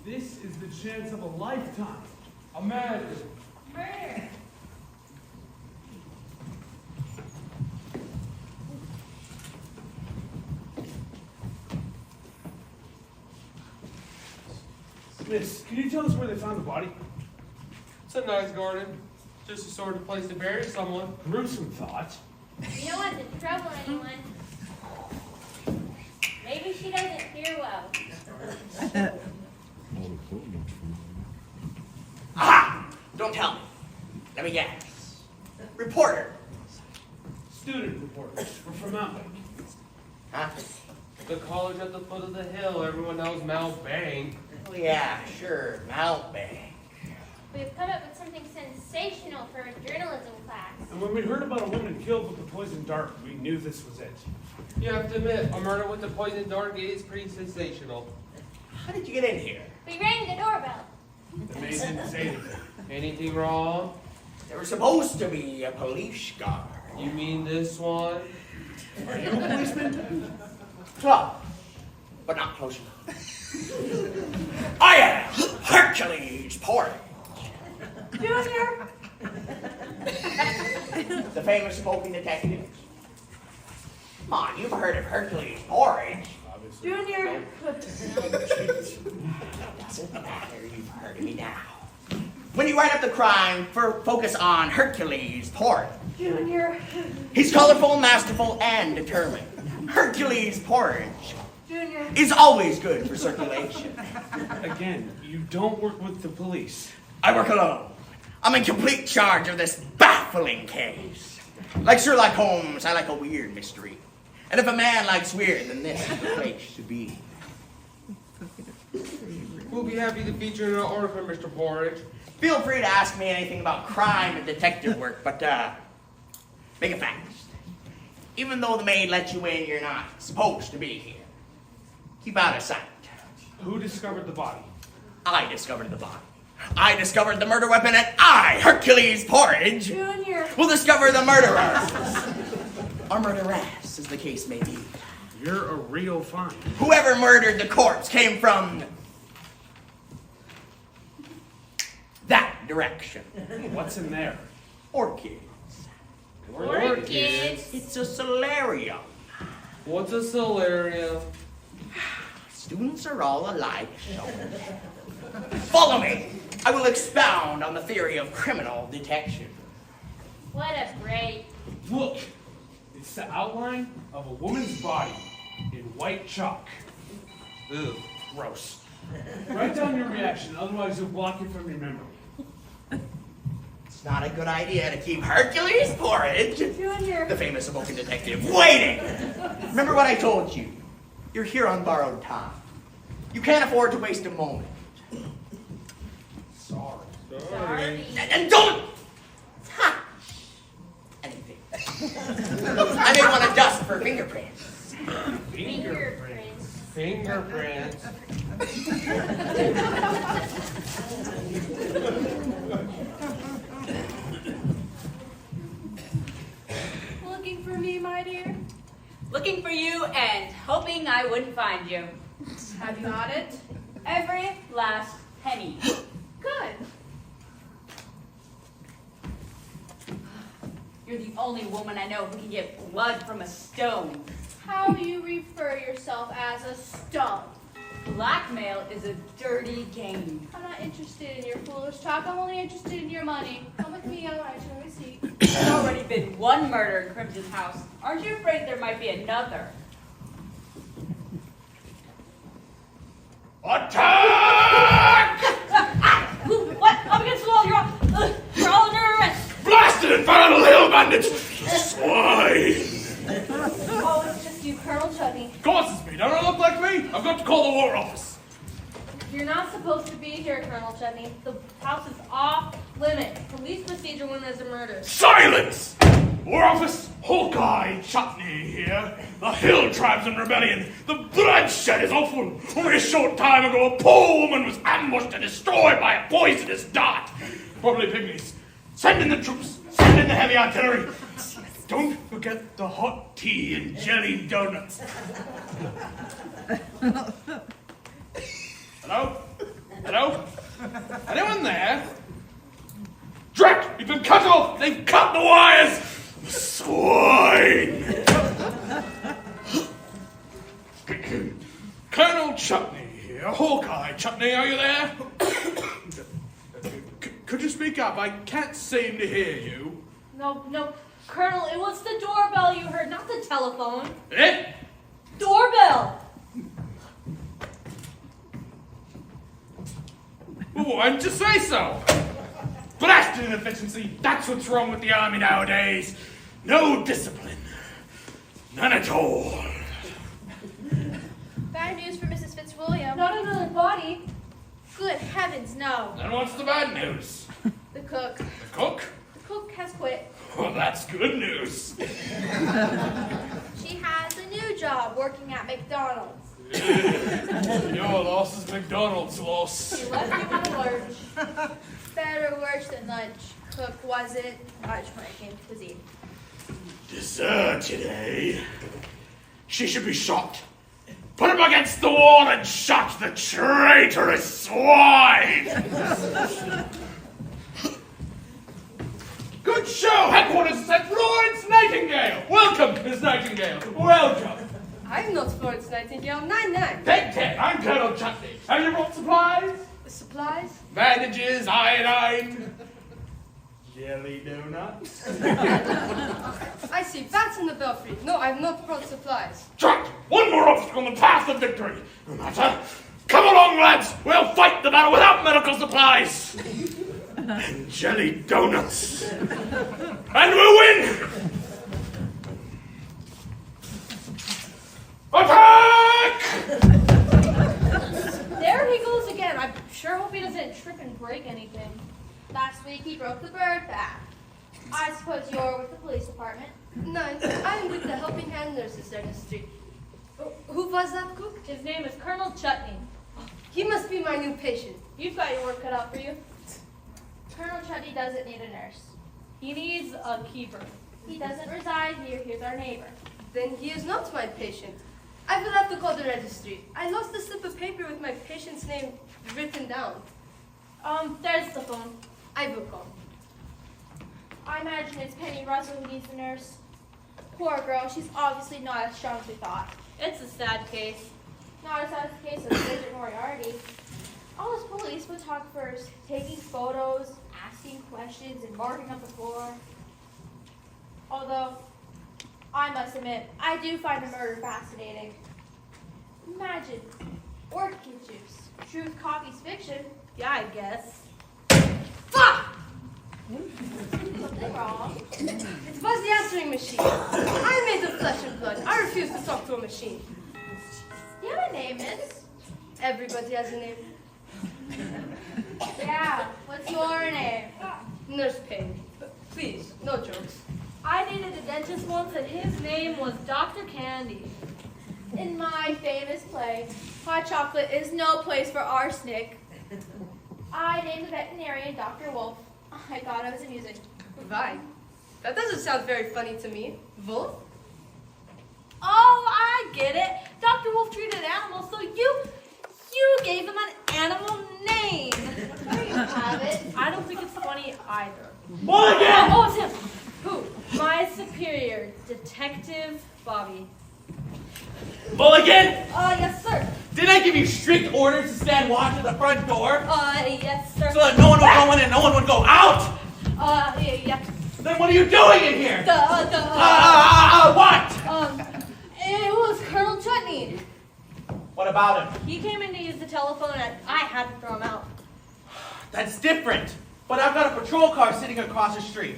This is the chance of a lifetime. Imagine. Murder. Miss, can you tell us where they found the body? It's a nice garden. Just a sort of place to bury someone. Gruesome thought. You don't want to trouble anyone. Maybe she doesn't hear well. Aha! Don't tell me. Let me guess. Reporter. Student reporters. We're from Outback. Huh? The college at the foot of the hill. Everyone knows Mount Bank. Oh yeah, sure. Mount Bank. We've come up with something sensational for a journalism class. And when we heard about a woman killed with the poison dart, we knew this was it. You have to admit, a murder with the poison dart is pretty sensational. How did you get in here? We rang the doorbell. The maid didn't say anything. Anything wrong? There was supposed to be a police guard. You mean this one? Are you a policeman? Close, but not close enough. I am Hercules Porridge. Junior! The famous smoking detective. Come on, you've heard of Hercules Porridge. Junior! Doesn't matter, you've heard of me now. When you write up the crime, focus on Hercules Porridge. Junior! He's colorful, masterful, and determined. Hercules Porridge Junior! is always good for circulation. Again, you don't work with the police. I work alone. I'm in complete charge of this baffling case. Like Sherlock Holmes, I like a weird mystery. And if a man likes weird, then this is the place to be. We'll be happy to feature in our article, Mr. Porridge. Feel free to ask me anything about crime and detective work, but make it fast. Even though the maid let you in, you're not supposed to be here. Keep out of sight. Who discovered the body? I discovered the body. I discovered the murder weapon, and I, Hercules Porridge, Junior! will discover the murderer. Or murderess, as the case may be. You're a real find. Whoever murdered the corpse came from that direction. What's in there? Orchids. Orchids. It's a solarium. What's a solarium? Students are all alike, so follow me. I will expound on the theory of criminal detection. What a break. Look, it's the outline of a woman's body in white chalk. Ew. Gross. Write down your reaction, otherwise you'll block it from your memory. It's not a good idea to keep Hercules Porridge, Junior! the famous Avocan detective, waiting. Remember what I told you. You're here on borrowed time. You can't afford to waste a moment. Sorry. Sorry. And don't touch anything. I may want to dust for fingerprints. Fingerprints. Fingerprints. Looking for me, my dear? Looking for you and hoping I wouldn't find you. Have you got it? Every last penny. Good. You're the only woman I know who can get blood from a stone. How do you refer yourself as a stone? Blackmail is a dirty game. I'm not interested in your foolish talk. I'm only interested in your money. Come with me, I'll write you a receipt. There's already been one murder in Crimson House. Aren't you afraid there might be another? Attack! What? Up against the wall, you're all under arrest. Blasted infernal hill bandits! Swine! Oh, it's just you, Colonel Chutney. Of course it's me. Don't I look like me? I've got to call the War Office. You're not supposed to be here, Colonel Chutney. The house is off limits. Police procedure when there's a murder. Silence! War Office, Hawkeye Chutney here. The Hill Tribes in rebellion. The bloodshed is awful. Only a short time ago, a poor woman was ambushed and destroyed by a poisonous dart. Probably pygmies. Send in the troops. Send in the heavy artillery. don't forget the hot tea and jelly donuts. Hello? Hello? Anyone there? Drat! You've been cut off! They've cut the wires! The swine! Colonel Chutney here. Hawkeye Chutney, are you there? Could you speak up? I can't seem to hear you. No, Colonel, it was the doorbell you heard, not the telephone. Eh? Doorbell! Well, why didn't you say so? Blasted inefficiency, that's what's wrong with the army nowadays. No discipline. None at all. Bad news for Mrs. Fitzwilliam. Not another body. Good heavens, no. And what's the bad news? The cook. The cook? The cook has quit. Well, that's good news. She has a new job working at McDonald's. Your loss is McDonald's loss. She left you in a lurch. Better worse than lunch. Cook wasn't much when it came to cuisine. Deserted, eh? She should be shot. Put him against the wall and shot the traitorous swine! Good show! Headquarters is at Florence Nightingale! Welcome, Miss Nightingale! Welcome! I'm not Florence Nightingale, 9-9. Take 10, I'm Colonel Chutney. Have you brought supplies? Supplies? Bandages, iodine, jelly donuts. I see bats in the belfry. No, I've not brought supplies. Drat! One more obstacle on the path of victory. No matter. Come along, lads. We'll fight the battle without medical supplies. And jelly donuts. And we'll win! Attack! There he goes again. I sure hope he doesn't trip and break anything. Last week he broke the bird bath. I suppose you're with the police department. No, I'm with the Helping Hand Nurses down the street. Who was that cook? His name is Colonel Chutney. He must be my new patient. You've got your work cut out for you. Colonel Chutney doesn't need a nurse. He needs a keeper. He doesn't reside here. He's our neighbor. Then he is not my patient. I will have to call the registry. I lost a slip of paper with my patient's name written down. There's the phone. I will call. I imagine it's Penny Russell who needs a nurse. Poor girl. She's obviously not as strong as we thought. It's a sad case. Not as sad as the case of Bridget Moriarty. All us police photographers taking photos, asking questions, and marking up the floor. Although, I must admit, I do find the murder fascinating. Imagine, orchid juice. Truth copies fiction. Yeah, I guess. Fuck! Something wrong. It was the answering machine. I'm made of flesh and blood. I refuse to talk to a machine. Do you have a name, miss? Everybody has a name. Yeah, what's your name? Nurse Payne. Please, no jokes. I dated a dentist once and his name was Dr. Candy. In my famous play, Hot Chocolate is no place for arsenic. I named the veterinarian Dr. Wolf. I thought I was amusing. Why? That doesn't sound very funny to me. Wolf? Oh, I get it. Dr. Wolf treated animals, so you gave him an animal name. There you have it. I don't think it's funny either. Mulligan! Oh, it's him. Who? My superior, Detective Bobby. Mulligan! Yes, sir. Didn't I give you strict orders to stand watch at the front door? Yes, sir. So that no one would go in and no one would go out? Yeah. Then what are you doing in here? What? It was Colonel Chutney. What about him? He came in to use the telephone and I had to throw him out. That's different. But I've got a patrol car sitting across the street.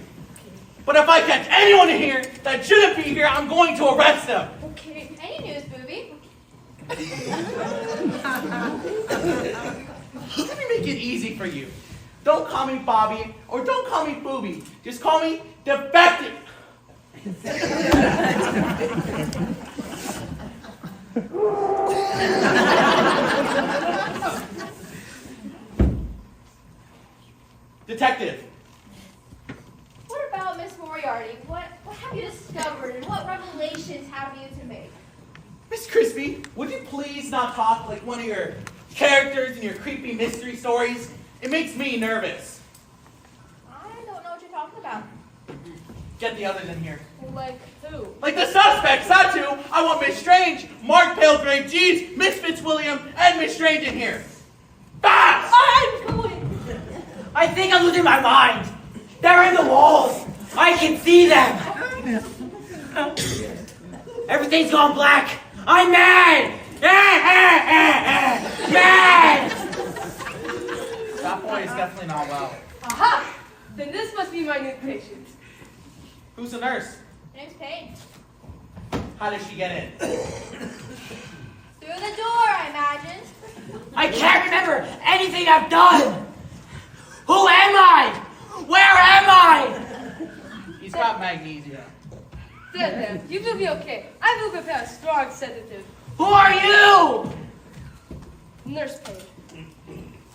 But if I catch anyone in here that shouldn't be here, I'm going to arrest them. Okay, any news, booby? Let me make it easy for you. Don't call me Bobby or don't call me Booby. Just call me Defective. Detective. What about Miss Moriarty? What What have you discovered and what revelations have you to make? Miss Crispy, would you please not talk like one of your characters in your creepy mystery stories? It makes me nervous. I don't know what you're talking about. Get the others in here. Like who? Like the suspects, not two. I want Miss Strange, Mark Palegrave, Jeeves, Miss Fitzwilliam, and Miss Strange in here. Fast! I'm going. I think I'm losing my mind. They're in the walls. I can see them. Everything's gone black. I'm mad. Mad. That boy is definitely not well. Aha! Then this must be my new patient. Who's the nurse? My name's Paige. How did she get in? Through the door, I imagine. I can't remember anything I've done. Who am I? Where am I? He's got magnesia. There. You will be okay. I will prepare a strong sedative. Who are you? Nurse Paige.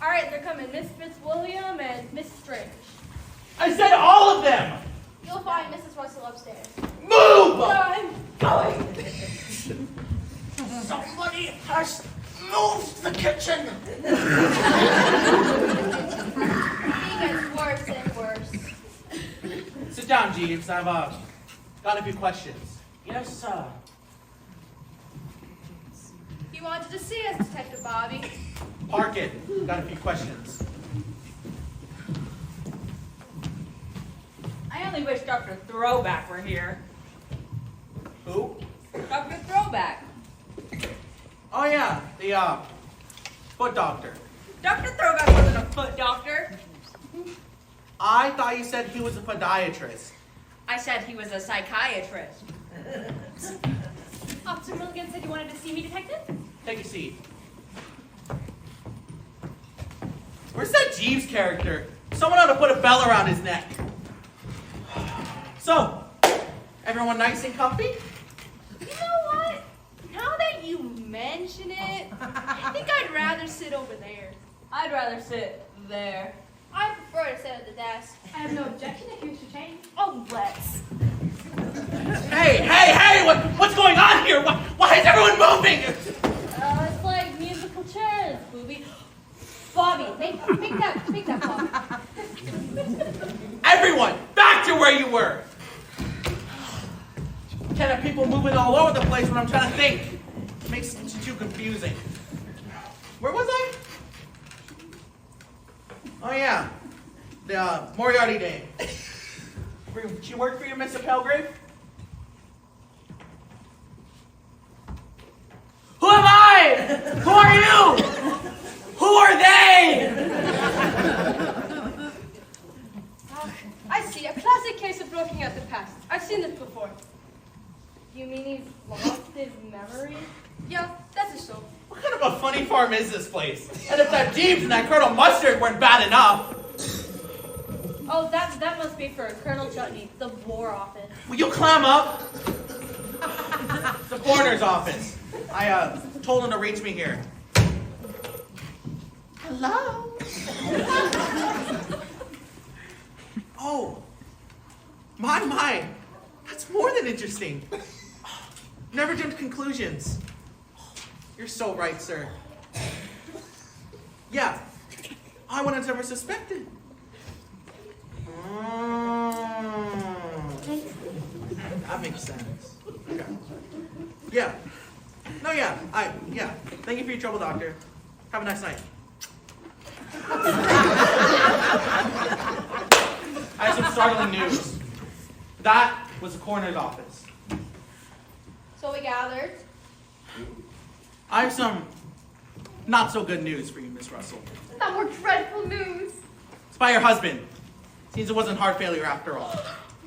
All right, they're coming. Miss Fitzwilliam and Miss Strange. I said all of them! You'll find Mrs. Russell upstairs. Move! I'm going. Somebody has moved the kitchen. It gets worse and worse. Sit down, Jeeves. I've got a few questions. Yes, sir. You wanted to see us, Detective Bobby. Park it. Got a few questions. I only wish Dr. Throwback were here. Who? Dr. Throwback. Oh yeah, the foot doctor. Dr. Throwback wasn't a foot doctor. I thought you said he was a podiatrist. I said he was a psychiatrist. Officer Milligan said you wanted to see me, Detective? Take a seat. Where's that Jeeves character? Someone ought to put a bell around his neck. So, everyone nice and comfy? You know what? Now that you mention it, I think I'd rather sit over there. I'd rather sit there. I prefer to sit at the desk. I have no objection if you wish to change. Oh, let's. Hey! What's going on here? Why is everyone moving? It's like musical chairs, booby. Bobby, make that Bobby. Everyone, back to where you were. Can't have people moving all over the place when I'm trying to think. It makes it too confusing. Where was I? Oh yeah, the Moriarty dame. She worked for you, Mr. Pelgrave? Who am I? Who are you? Who are they? I see, a classic case of looking at the past. I've seen this before. You mean he's lost his memory? Yeah, that's a show. What kind of a funny farm is this place? And if that Jeeves and that Colonel Mustard weren't bad enough. Oh, that must be for Colonel Chutney, the War Office. Will you climb up? The coroner's office. I told him to reach me here. Hello? Oh. My. That's more than interesting. Never jumped conclusions. You're so right, sir. Yeah. I wouldn't have ever suspected. That makes sense. Okay. Yeah. No, yeah. Yeah. Thank you for your trouble, doctor. Have a nice night. I have some startling news. That was the coroner's office. So we gathered. I have some not so good news for you, Miss Russell. Not more dreadful news. It's by your husband. Seems it wasn't heart failure after all.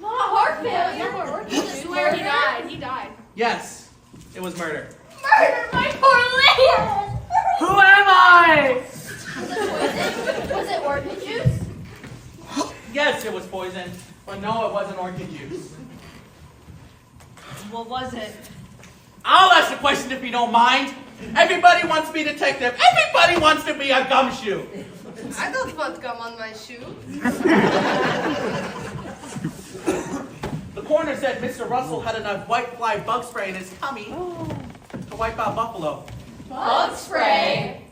Not heart failure. I swear he died. He died. Yes, it was murder. Murder my poor Leon. Who am I? Was it poison? Was it orchid juice? Yes, it was poison. But no, it wasn't orchid juice. What was it? I'll ask the question if you don't mind. Everybody wants to be detective. Everybody wants to be a gumshoe. I don't want gum on my shoe. The coroner said Mr. Russell had enough whitefly bug spray in his tummy to wipe out Buffalo. Bug spray.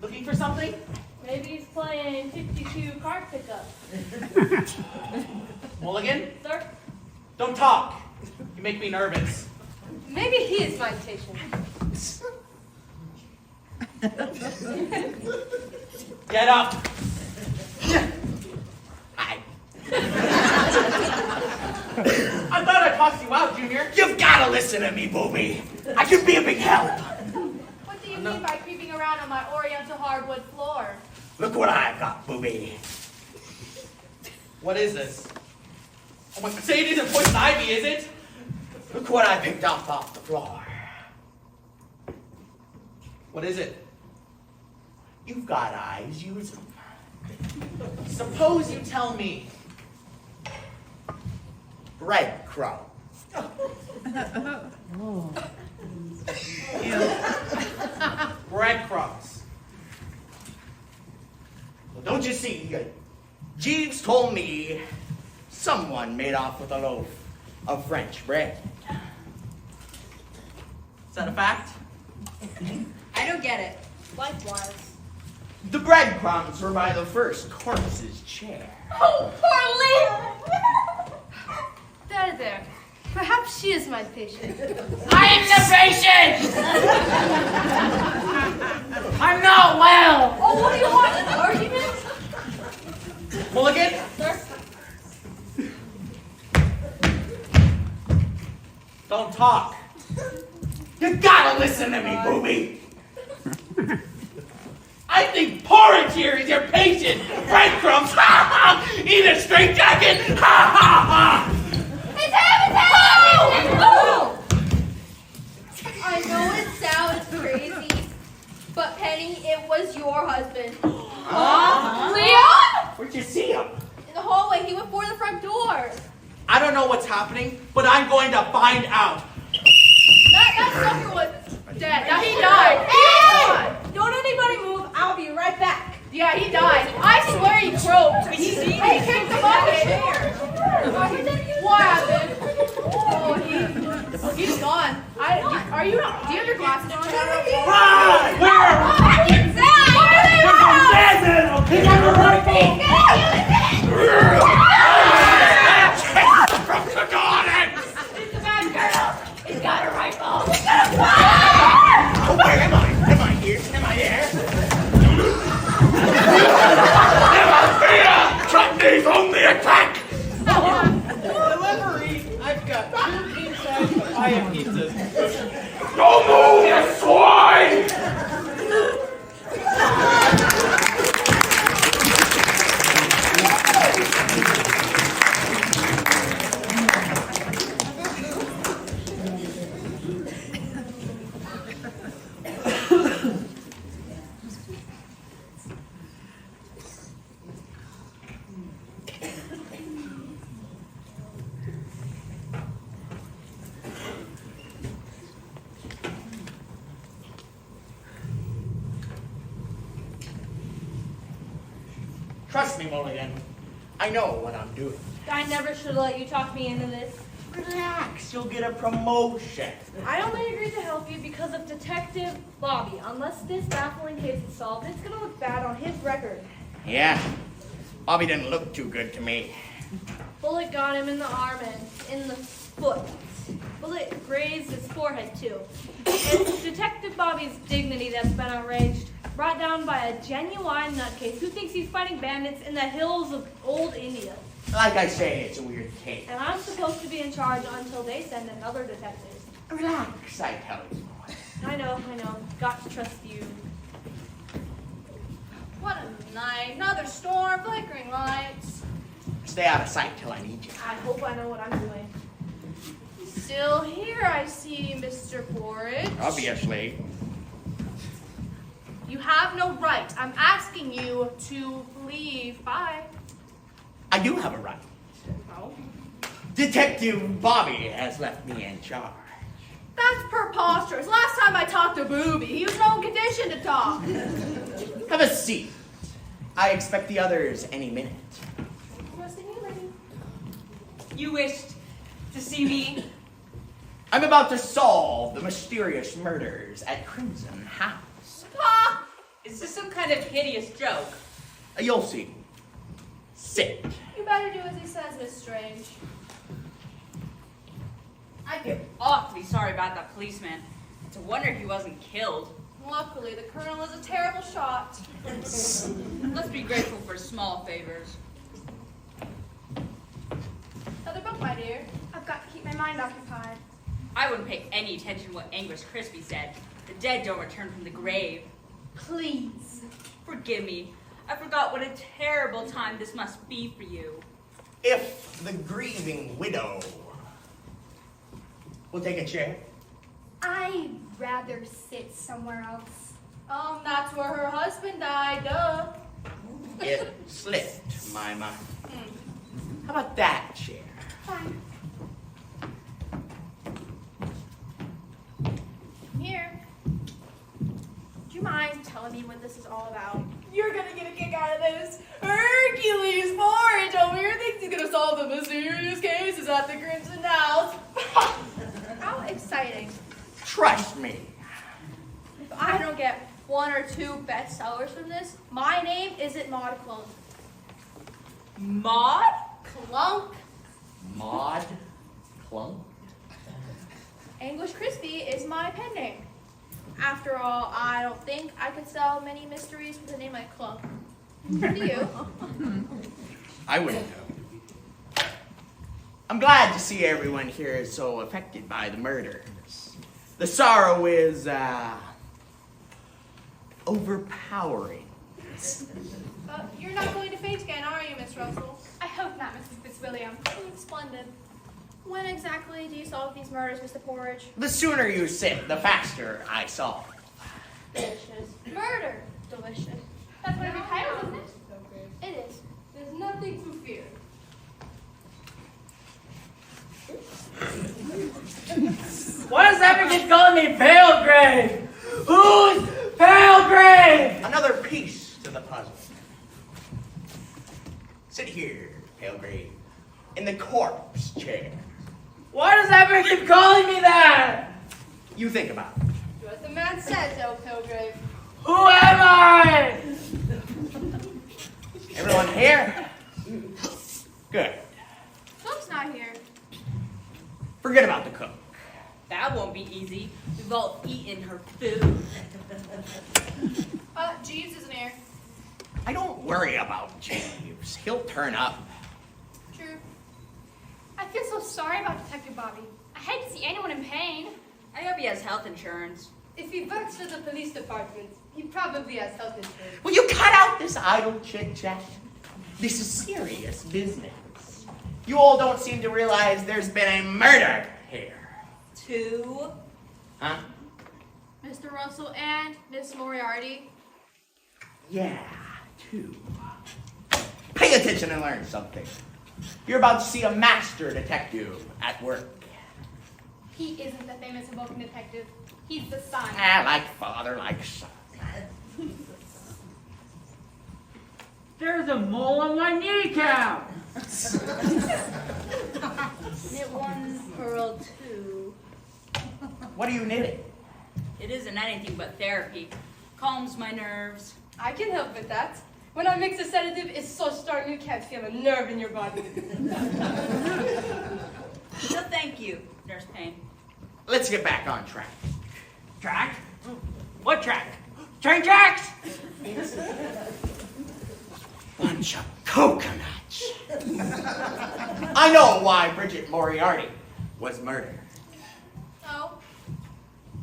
Looking for something? Maybe he's playing 52 card pickup. Mulligan? Sir? Don't talk. You make me nervous. Maybe he is my patient. Get up. Hi. I thought I tossed you out, Junior. You've got to listen to me, Booby. I could be a big help. What do you mean by creeping around on my oriental hardwood floor? Look what I've got, Booby. What is this? Oh my, say it isn't poison ivy, is it? Look what I picked up off the floor. What is it? You've got eyes, use them. Suppose you tell me. Breadcrumb. Breadcrumbs. Well, don't you see? Jeeves told me someone made off with a loaf of French bread. Is that a fact? I don't get it. Likewise. The breadcrumbs were by the first corpse's chair. Oh, poor Lee! There. Perhaps she is my patient. I'm the patient! I'm not well! Oh, what do you want? An argument? Mulligan? Sir? Don't talk. You gotta listen to me, Booby! I think porridge here is your patient. Breadcrumbs. Ha ha! Eat a straight jacket. Ha ha ha! I know it sounds crazy, but Penny, it was your husband. Leon? Where'd you see him? In the hallway, he went for the front door. I don't know what's happening, but I'm going to find out. That sucker was dead. Now he died. Hey! Don't anybody move. I'll be right back. Yeah, he died. I swear he croaked. He kicked the bucket. What happened? Oh, he's gone. Do you have your glasses on? Run! Where? He's on the rifle! It's a bad girl. He's got a rifle. Oh, where am I? Am I here? Am I there? Chutney's on the attack! Delivery! I've got 2 king-size papaya pizzas. Don't move, you swine! Trust me, Mulligan. I know what I'm doing. I never should have let you talk me into this. Relax, you'll get a promotion. I only agreed to help you because of Detective Bobby. Unless this baffling case is solved, it's gonna look bad on his record. Yeah, Bobby didn't look too good to me. Bullet got him in the arm and in the foot. Bullet grazed his forehead too. It's Detective Bobby's dignity that's been outraged, brought down by a genuine nutcase who thinks he's fighting bandits in the hills of old India. Like I say, it's a weird case. And I'm supposed to be in charge until they send another detective. Relax, I tell you. I know. Got to trust you. What a night. Another storm, flickering lights. Stay out of sight till I need you. I hope I know what I'm doing. Still here, I see, Mr. Porridge. Obviously. You have no right. I'm asking you to leave. Bye. I do have a right. Oh. Detective Bobby has left me in charge. That's preposterous. Last time I talked to Booby, he was no condition to talk. a seat. I expect the others any minute. You wished to see me? I'm about to solve the mysterious murders at Crimson House. Pa! Is this some kind of hideous joke? You'll see. Sit. You better do as he says, Miss Strange. I feel awfully sorry about that policeman. It's a wonder he wasn't killed. Luckily, the Colonel is a terrible shot. Let's be grateful for small favors. Another book, my dear. I've got to keep my mind occupied. I wouldn't pay any attention to what Anguish Crispy said. The dead don't return from the grave. Please, forgive me. I forgot what a terrible time this must be for you. If the grieving widow will take a chair. I'd rather sit somewhere else. That's where her husband died, duh. It slipped my mind. How about that chair? Fine. Here. Do you mind telling me what this is all about? You're gonna get a kick out of this. Hercules Porridge over here thinks he's gonna solve the mysterious cases at the Crimson House. How exciting. Trust me. If I don't get 1 or 2 bestsellers from this, my name isn't Maud Clunk. Maud? Clunk. Maud Clunk? Anguish Crispy is my pen name. After all, I don't think I could sell many mysteries with a name like Clunk. Do you? I wouldn't know. I'm glad to see everyone here is so affected by the murders. The sorrow is, overpowering. You're not going to faint again, are you, Miss Russell? I hope not, Mrs. Fitzwilliam. Splendid. When exactly do you solve these murders, Mr. Porridge? The sooner you sit, the faster I solve. Delicious. Murder. Delicious. That's what every title, isn't it? It is. There's nothing to fear. Why does everyone keep calling me Palegrave? Who's Palegrave? Another piece to the puzzle. Sit here, Palegrave, in the corpse chair. Why does everyone keep calling me that? You think about it. Do as the man says, El Pilgrave. Who am I? Everyone here? Good. Cook's not here. Forget about the cook. That won't be easy. We've all eaten her food. Jeeves isn't here. I don't worry about Jeeves. He'll turn up. True. I feel so sorry about Detective Bobby. I hate to see anyone in pain. I hope he has health insurance. If he works for the police department, he probably has health insurance. Will you cut out this idle chit-chat? This is serious business. You all don't seem to realize there's been a murder here. 2. Huh? Mr. Russell and Miss Moriarty. Yeah, 2. Pay attention and learn something. You're about to see a master detective at work. He isn't the famous Hoboken detective. He's the son. Like father, like son. There's a mole on my kneecap. Knit 1, purl 2. What are you knitting? It isn't anything but therapy. Calms my nerves. I can help with that. When I mix a sedative, it's so strong you can't feel a nerve in your body. No, thank you, Nurse Payne. Let's get back on track. Track? What track? Train tracks? Bunch of coconuts. I know why Bridget Moriarty was murdered. Oh,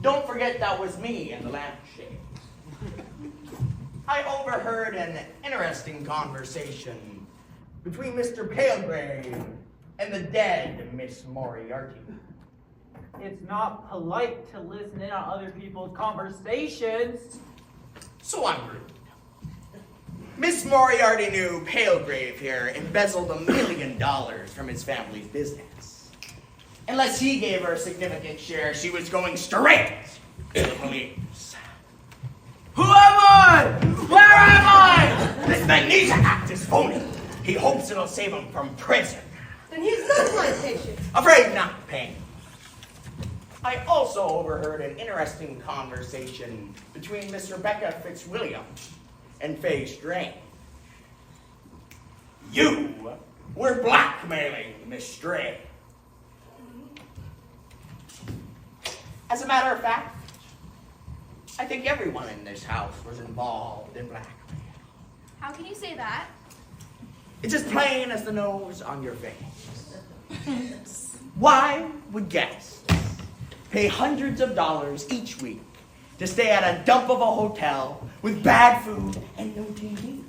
Don't forget that was me in the lampshade. I overheard an interesting conversation between Mr. Palegrave and the dead Miss Moriarty. It's not polite to listen in on other people's conversations. So I'm rude. Miss Moriarty knew Palegrave here embezzled $1 million from his family's business. Unless he gave her a significant share, she was going straight to the police. Who am I? Where am These act is phony. He hopes it'll save him from prison. Then he's not my patient. Afraid not, Payne. I also overheard an interesting conversation between Miss Rebecca Fitzwilliam and Faye Strange. You were blackmailing Miss Strange. As a matter of fact, I think everyone in this house was involved in blackmail. How can you say that? It's as plain as the nose on your face. Why would guests pay hundreds of dollars each week to stay at a dump of a hotel with bad food and no TV?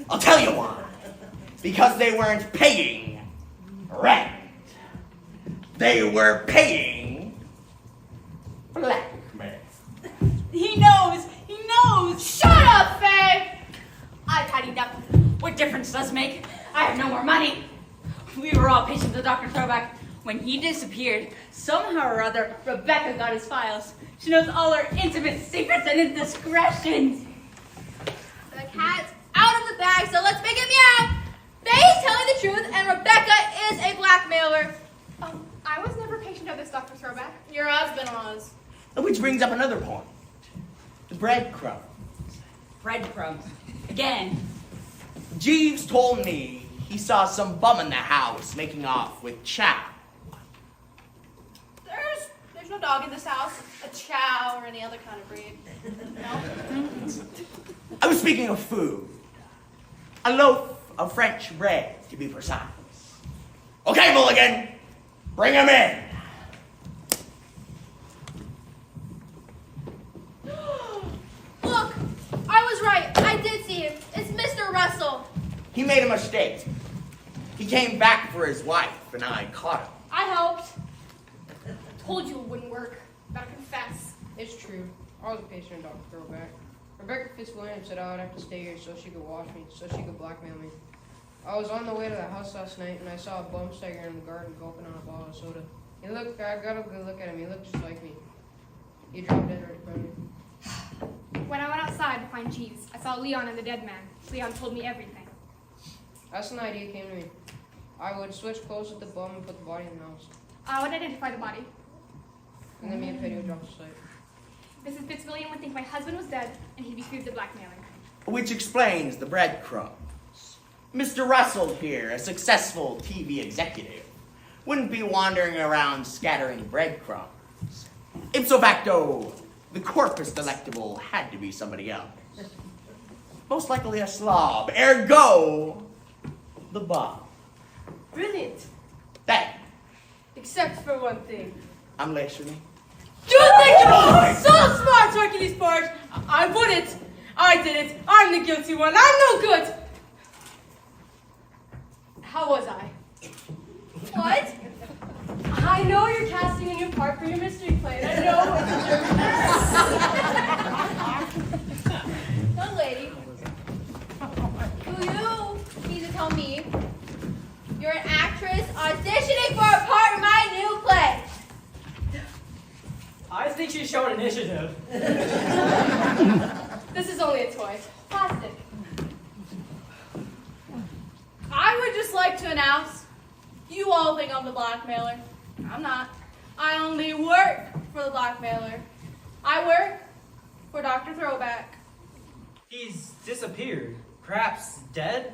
I'll tell you why. Because they weren't paying rent. They were paying blackmail. He knows! He knows! Shut up, Faye! I tidied up. What difference does it make? I have no more money. We were all patients of Dr. Throwback. When he disappeared, somehow or other, Rebecca got his files. She knows all our intimate secrets and indiscretions. The cat's out of the bag, so let's make it meow. Faye's telling the truth, and Rebecca is a blackmailer. I was never patient of this Dr. Throwback. Your husband was. Which brings up another point. The breadcrumbs. Breadcrumbs. Again. Jeeves told me he saw some bum in the house making off with Chow. There's no dog in this house. A chow or any other kind of breed. No? I was speaking of food. A loaf of French bread, to be precise. Okay, Mulligan, bring him in. Look, I was right. I did see him. It's Mr. Russell. He made a mistake. He came back for his wife, and I caught him. I helped. Told you it wouldn't work. Better confess. It's true. I was a patient of Dr. Throwback. Rebecca Fitzwilliam said I would have to stay here so she could watch me, so she could blackmail me. I was on the way to the house last night, and I saw a bum stagger in the garden gulping on a bottle of soda. I got a good look at him. He looked just like me. He dropped dead right in front of me. When I went outside to find Jeeves, I saw Leon and the dead man. Leon told me everything. That's an idea came to me. I would switch clothes with the bum and put the body in the house. I would identify the body. And then me and Petty would drop the slate. Mrs. Fitzwilliam would think my husband was dead, and he'd be accused of blackmailing. Which explains the breadcrumbs. Mr. Russell here, a successful TV executive, wouldn't be wandering around scattering breadcrumbs. Ipso facto, the corpus delectable had to be somebody else. Most likely a slob, ergo, the bum. Brilliant. That, Except for one thing. I'm listening. You think you're so smart, Hercules Porch? I wouldn't. I did it. I'm the guilty one. I'm no good. How was I? What? I know you're casting a new part for your mystery play. And I know it's a Young lady. Do you need to tell me you're an actress auditioning for a part in my new play? I think she's showing initiative. This is only a toy. Plastic. I would just like to announce, you all think I'm the blackmailer. I'm not. I only work for the blackmailer. I work for Dr. Throwback. He's disappeared. Perhaps dead?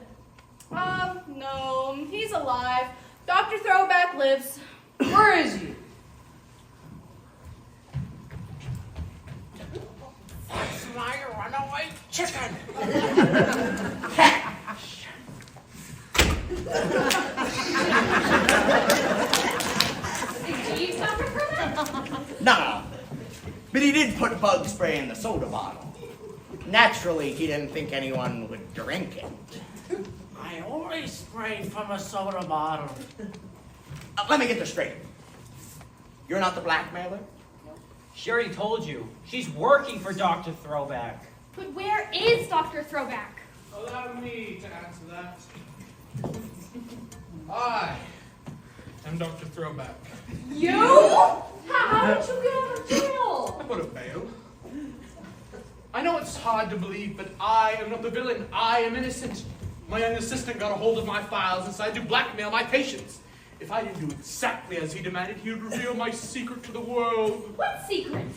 No, he's alive. Dr. Throwback lives. Where is he? That's my runaway chicken. Did Jeeves Dr. Throwback? No, but he did put bug spray in the soda bottle. Naturally, he didn't think anyone would drink it. I only sprayed from a soda bottle. Let me get this straight. You're not the blackmailer? She already told you. She's working for Dr. Throwback. But where is Dr. Throwback? Allow me to answer that. I am Dr. Throwback. You? How did you get out of jail? I put a bail. I know it's hard to believe, but I am not the villain. I am innocent. My young assistant got a hold of my files and decided to blackmail my patients. If I didn't do exactly as he demanded, he would reveal my secret to the world. What secret?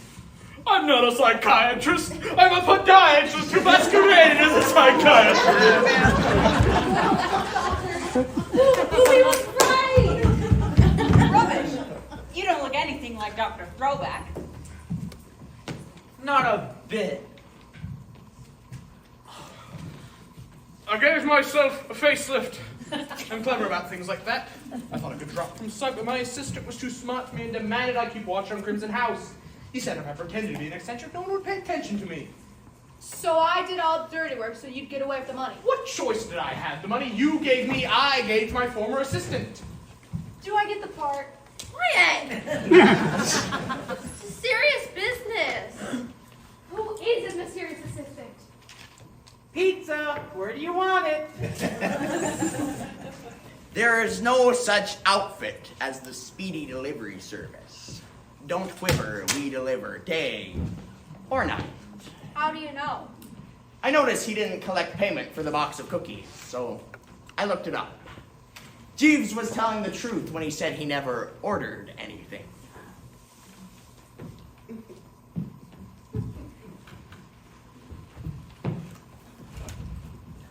I'm not a psychiatrist. I'm a podiatrist who masqueraded as a psychiatrist. He was right! Rubbish! You don't look anything like Dr. Throwback. Not a bit. I gave myself a facelift. I'm clever about things like that. I thought I could drop from sight, but my assistant was too smart for me and demanded I keep watch on Crimson House. He said if I pretended to be an eccentric, no one would pay attention to me. So I did all the dirty work so you'd get away with the money. What choice did I have? The money you gave me, I gave to my former assistant. Do I get the part? Quiet! It's serious business. Who is a mysterious assistant? Pizza, where do you want it? There is no such outfit as the speedy delivery service. Don't quiver, we deliver day or night. How do you know? I noticed he didn't collect payment for the box of cookies, so I looked it up. Jeeves was telling the truth when he said he never ordered anything.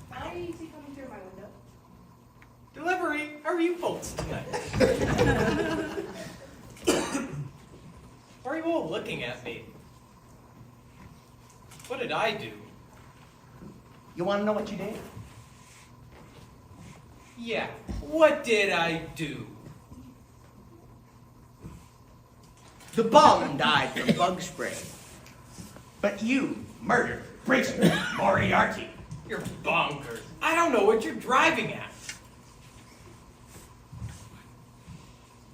Why is he coming through my window? Delivery, how are you folks tonight? Why are you all looking at me? What did I do? You want to know what you did? Yeah, what did I do? The bum died from bug spray. But you murdered Bridget Moriarty. You're bonkers. I don't know what you're driving at.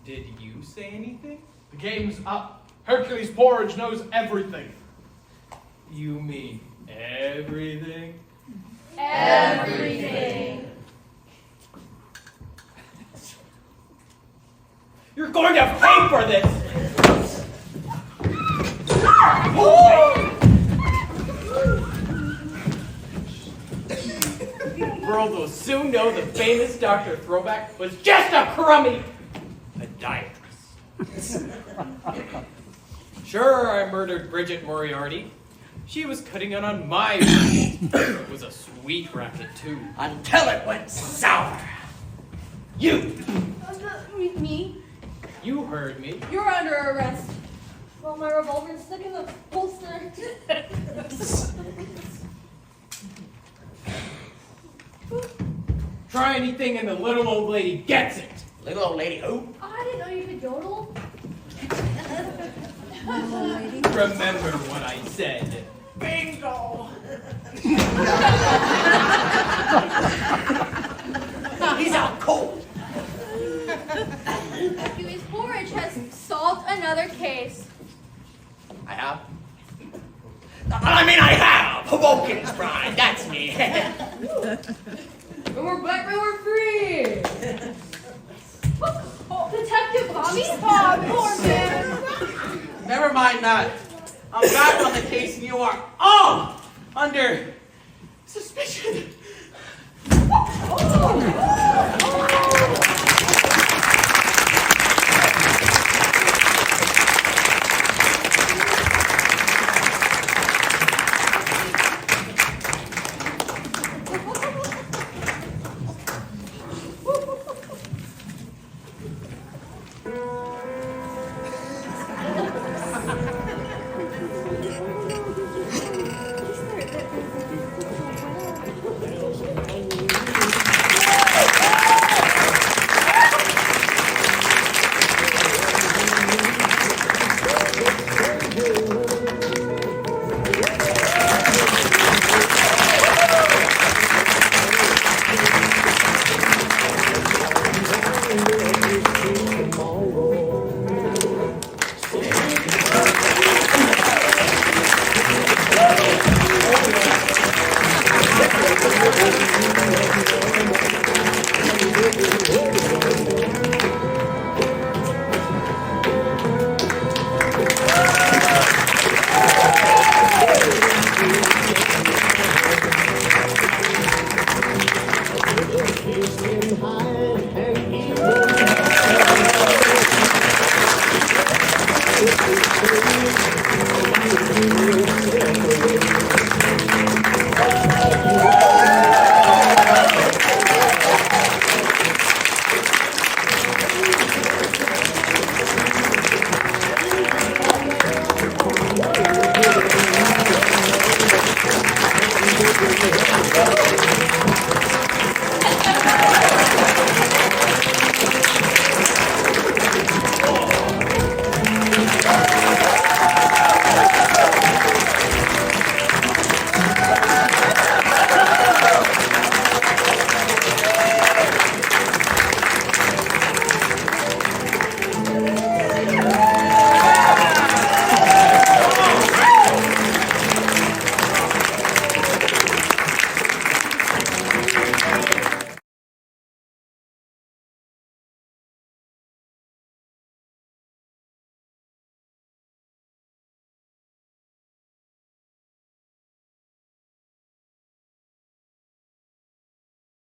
Did you say anything? The game's up. Hercules Porridge knows everything. You mean everything? Everything. You're going to pay for this! The world will soon know the famous Dr. Throwback was just a crummy podiatrist. Sure, I murdered Bridget Moriarty. She was cutting in on my racket. It was a sweet racket, too. Until it went sour. You! Me? You heard me. You're under arrest. Well, my revolver's stuck in the holster. Try anything and the little old lady gets it. Little old lady who? I didn't know you could yodel. Remember what I said. Bingo! He's out cold. Hercules Porridge has solved another case. I have? I have! Woken's bride, that's me. And we're back and we're free! Detective Bobby? Poor man. Never mind that. I'm back on the case and you are all under suspicion.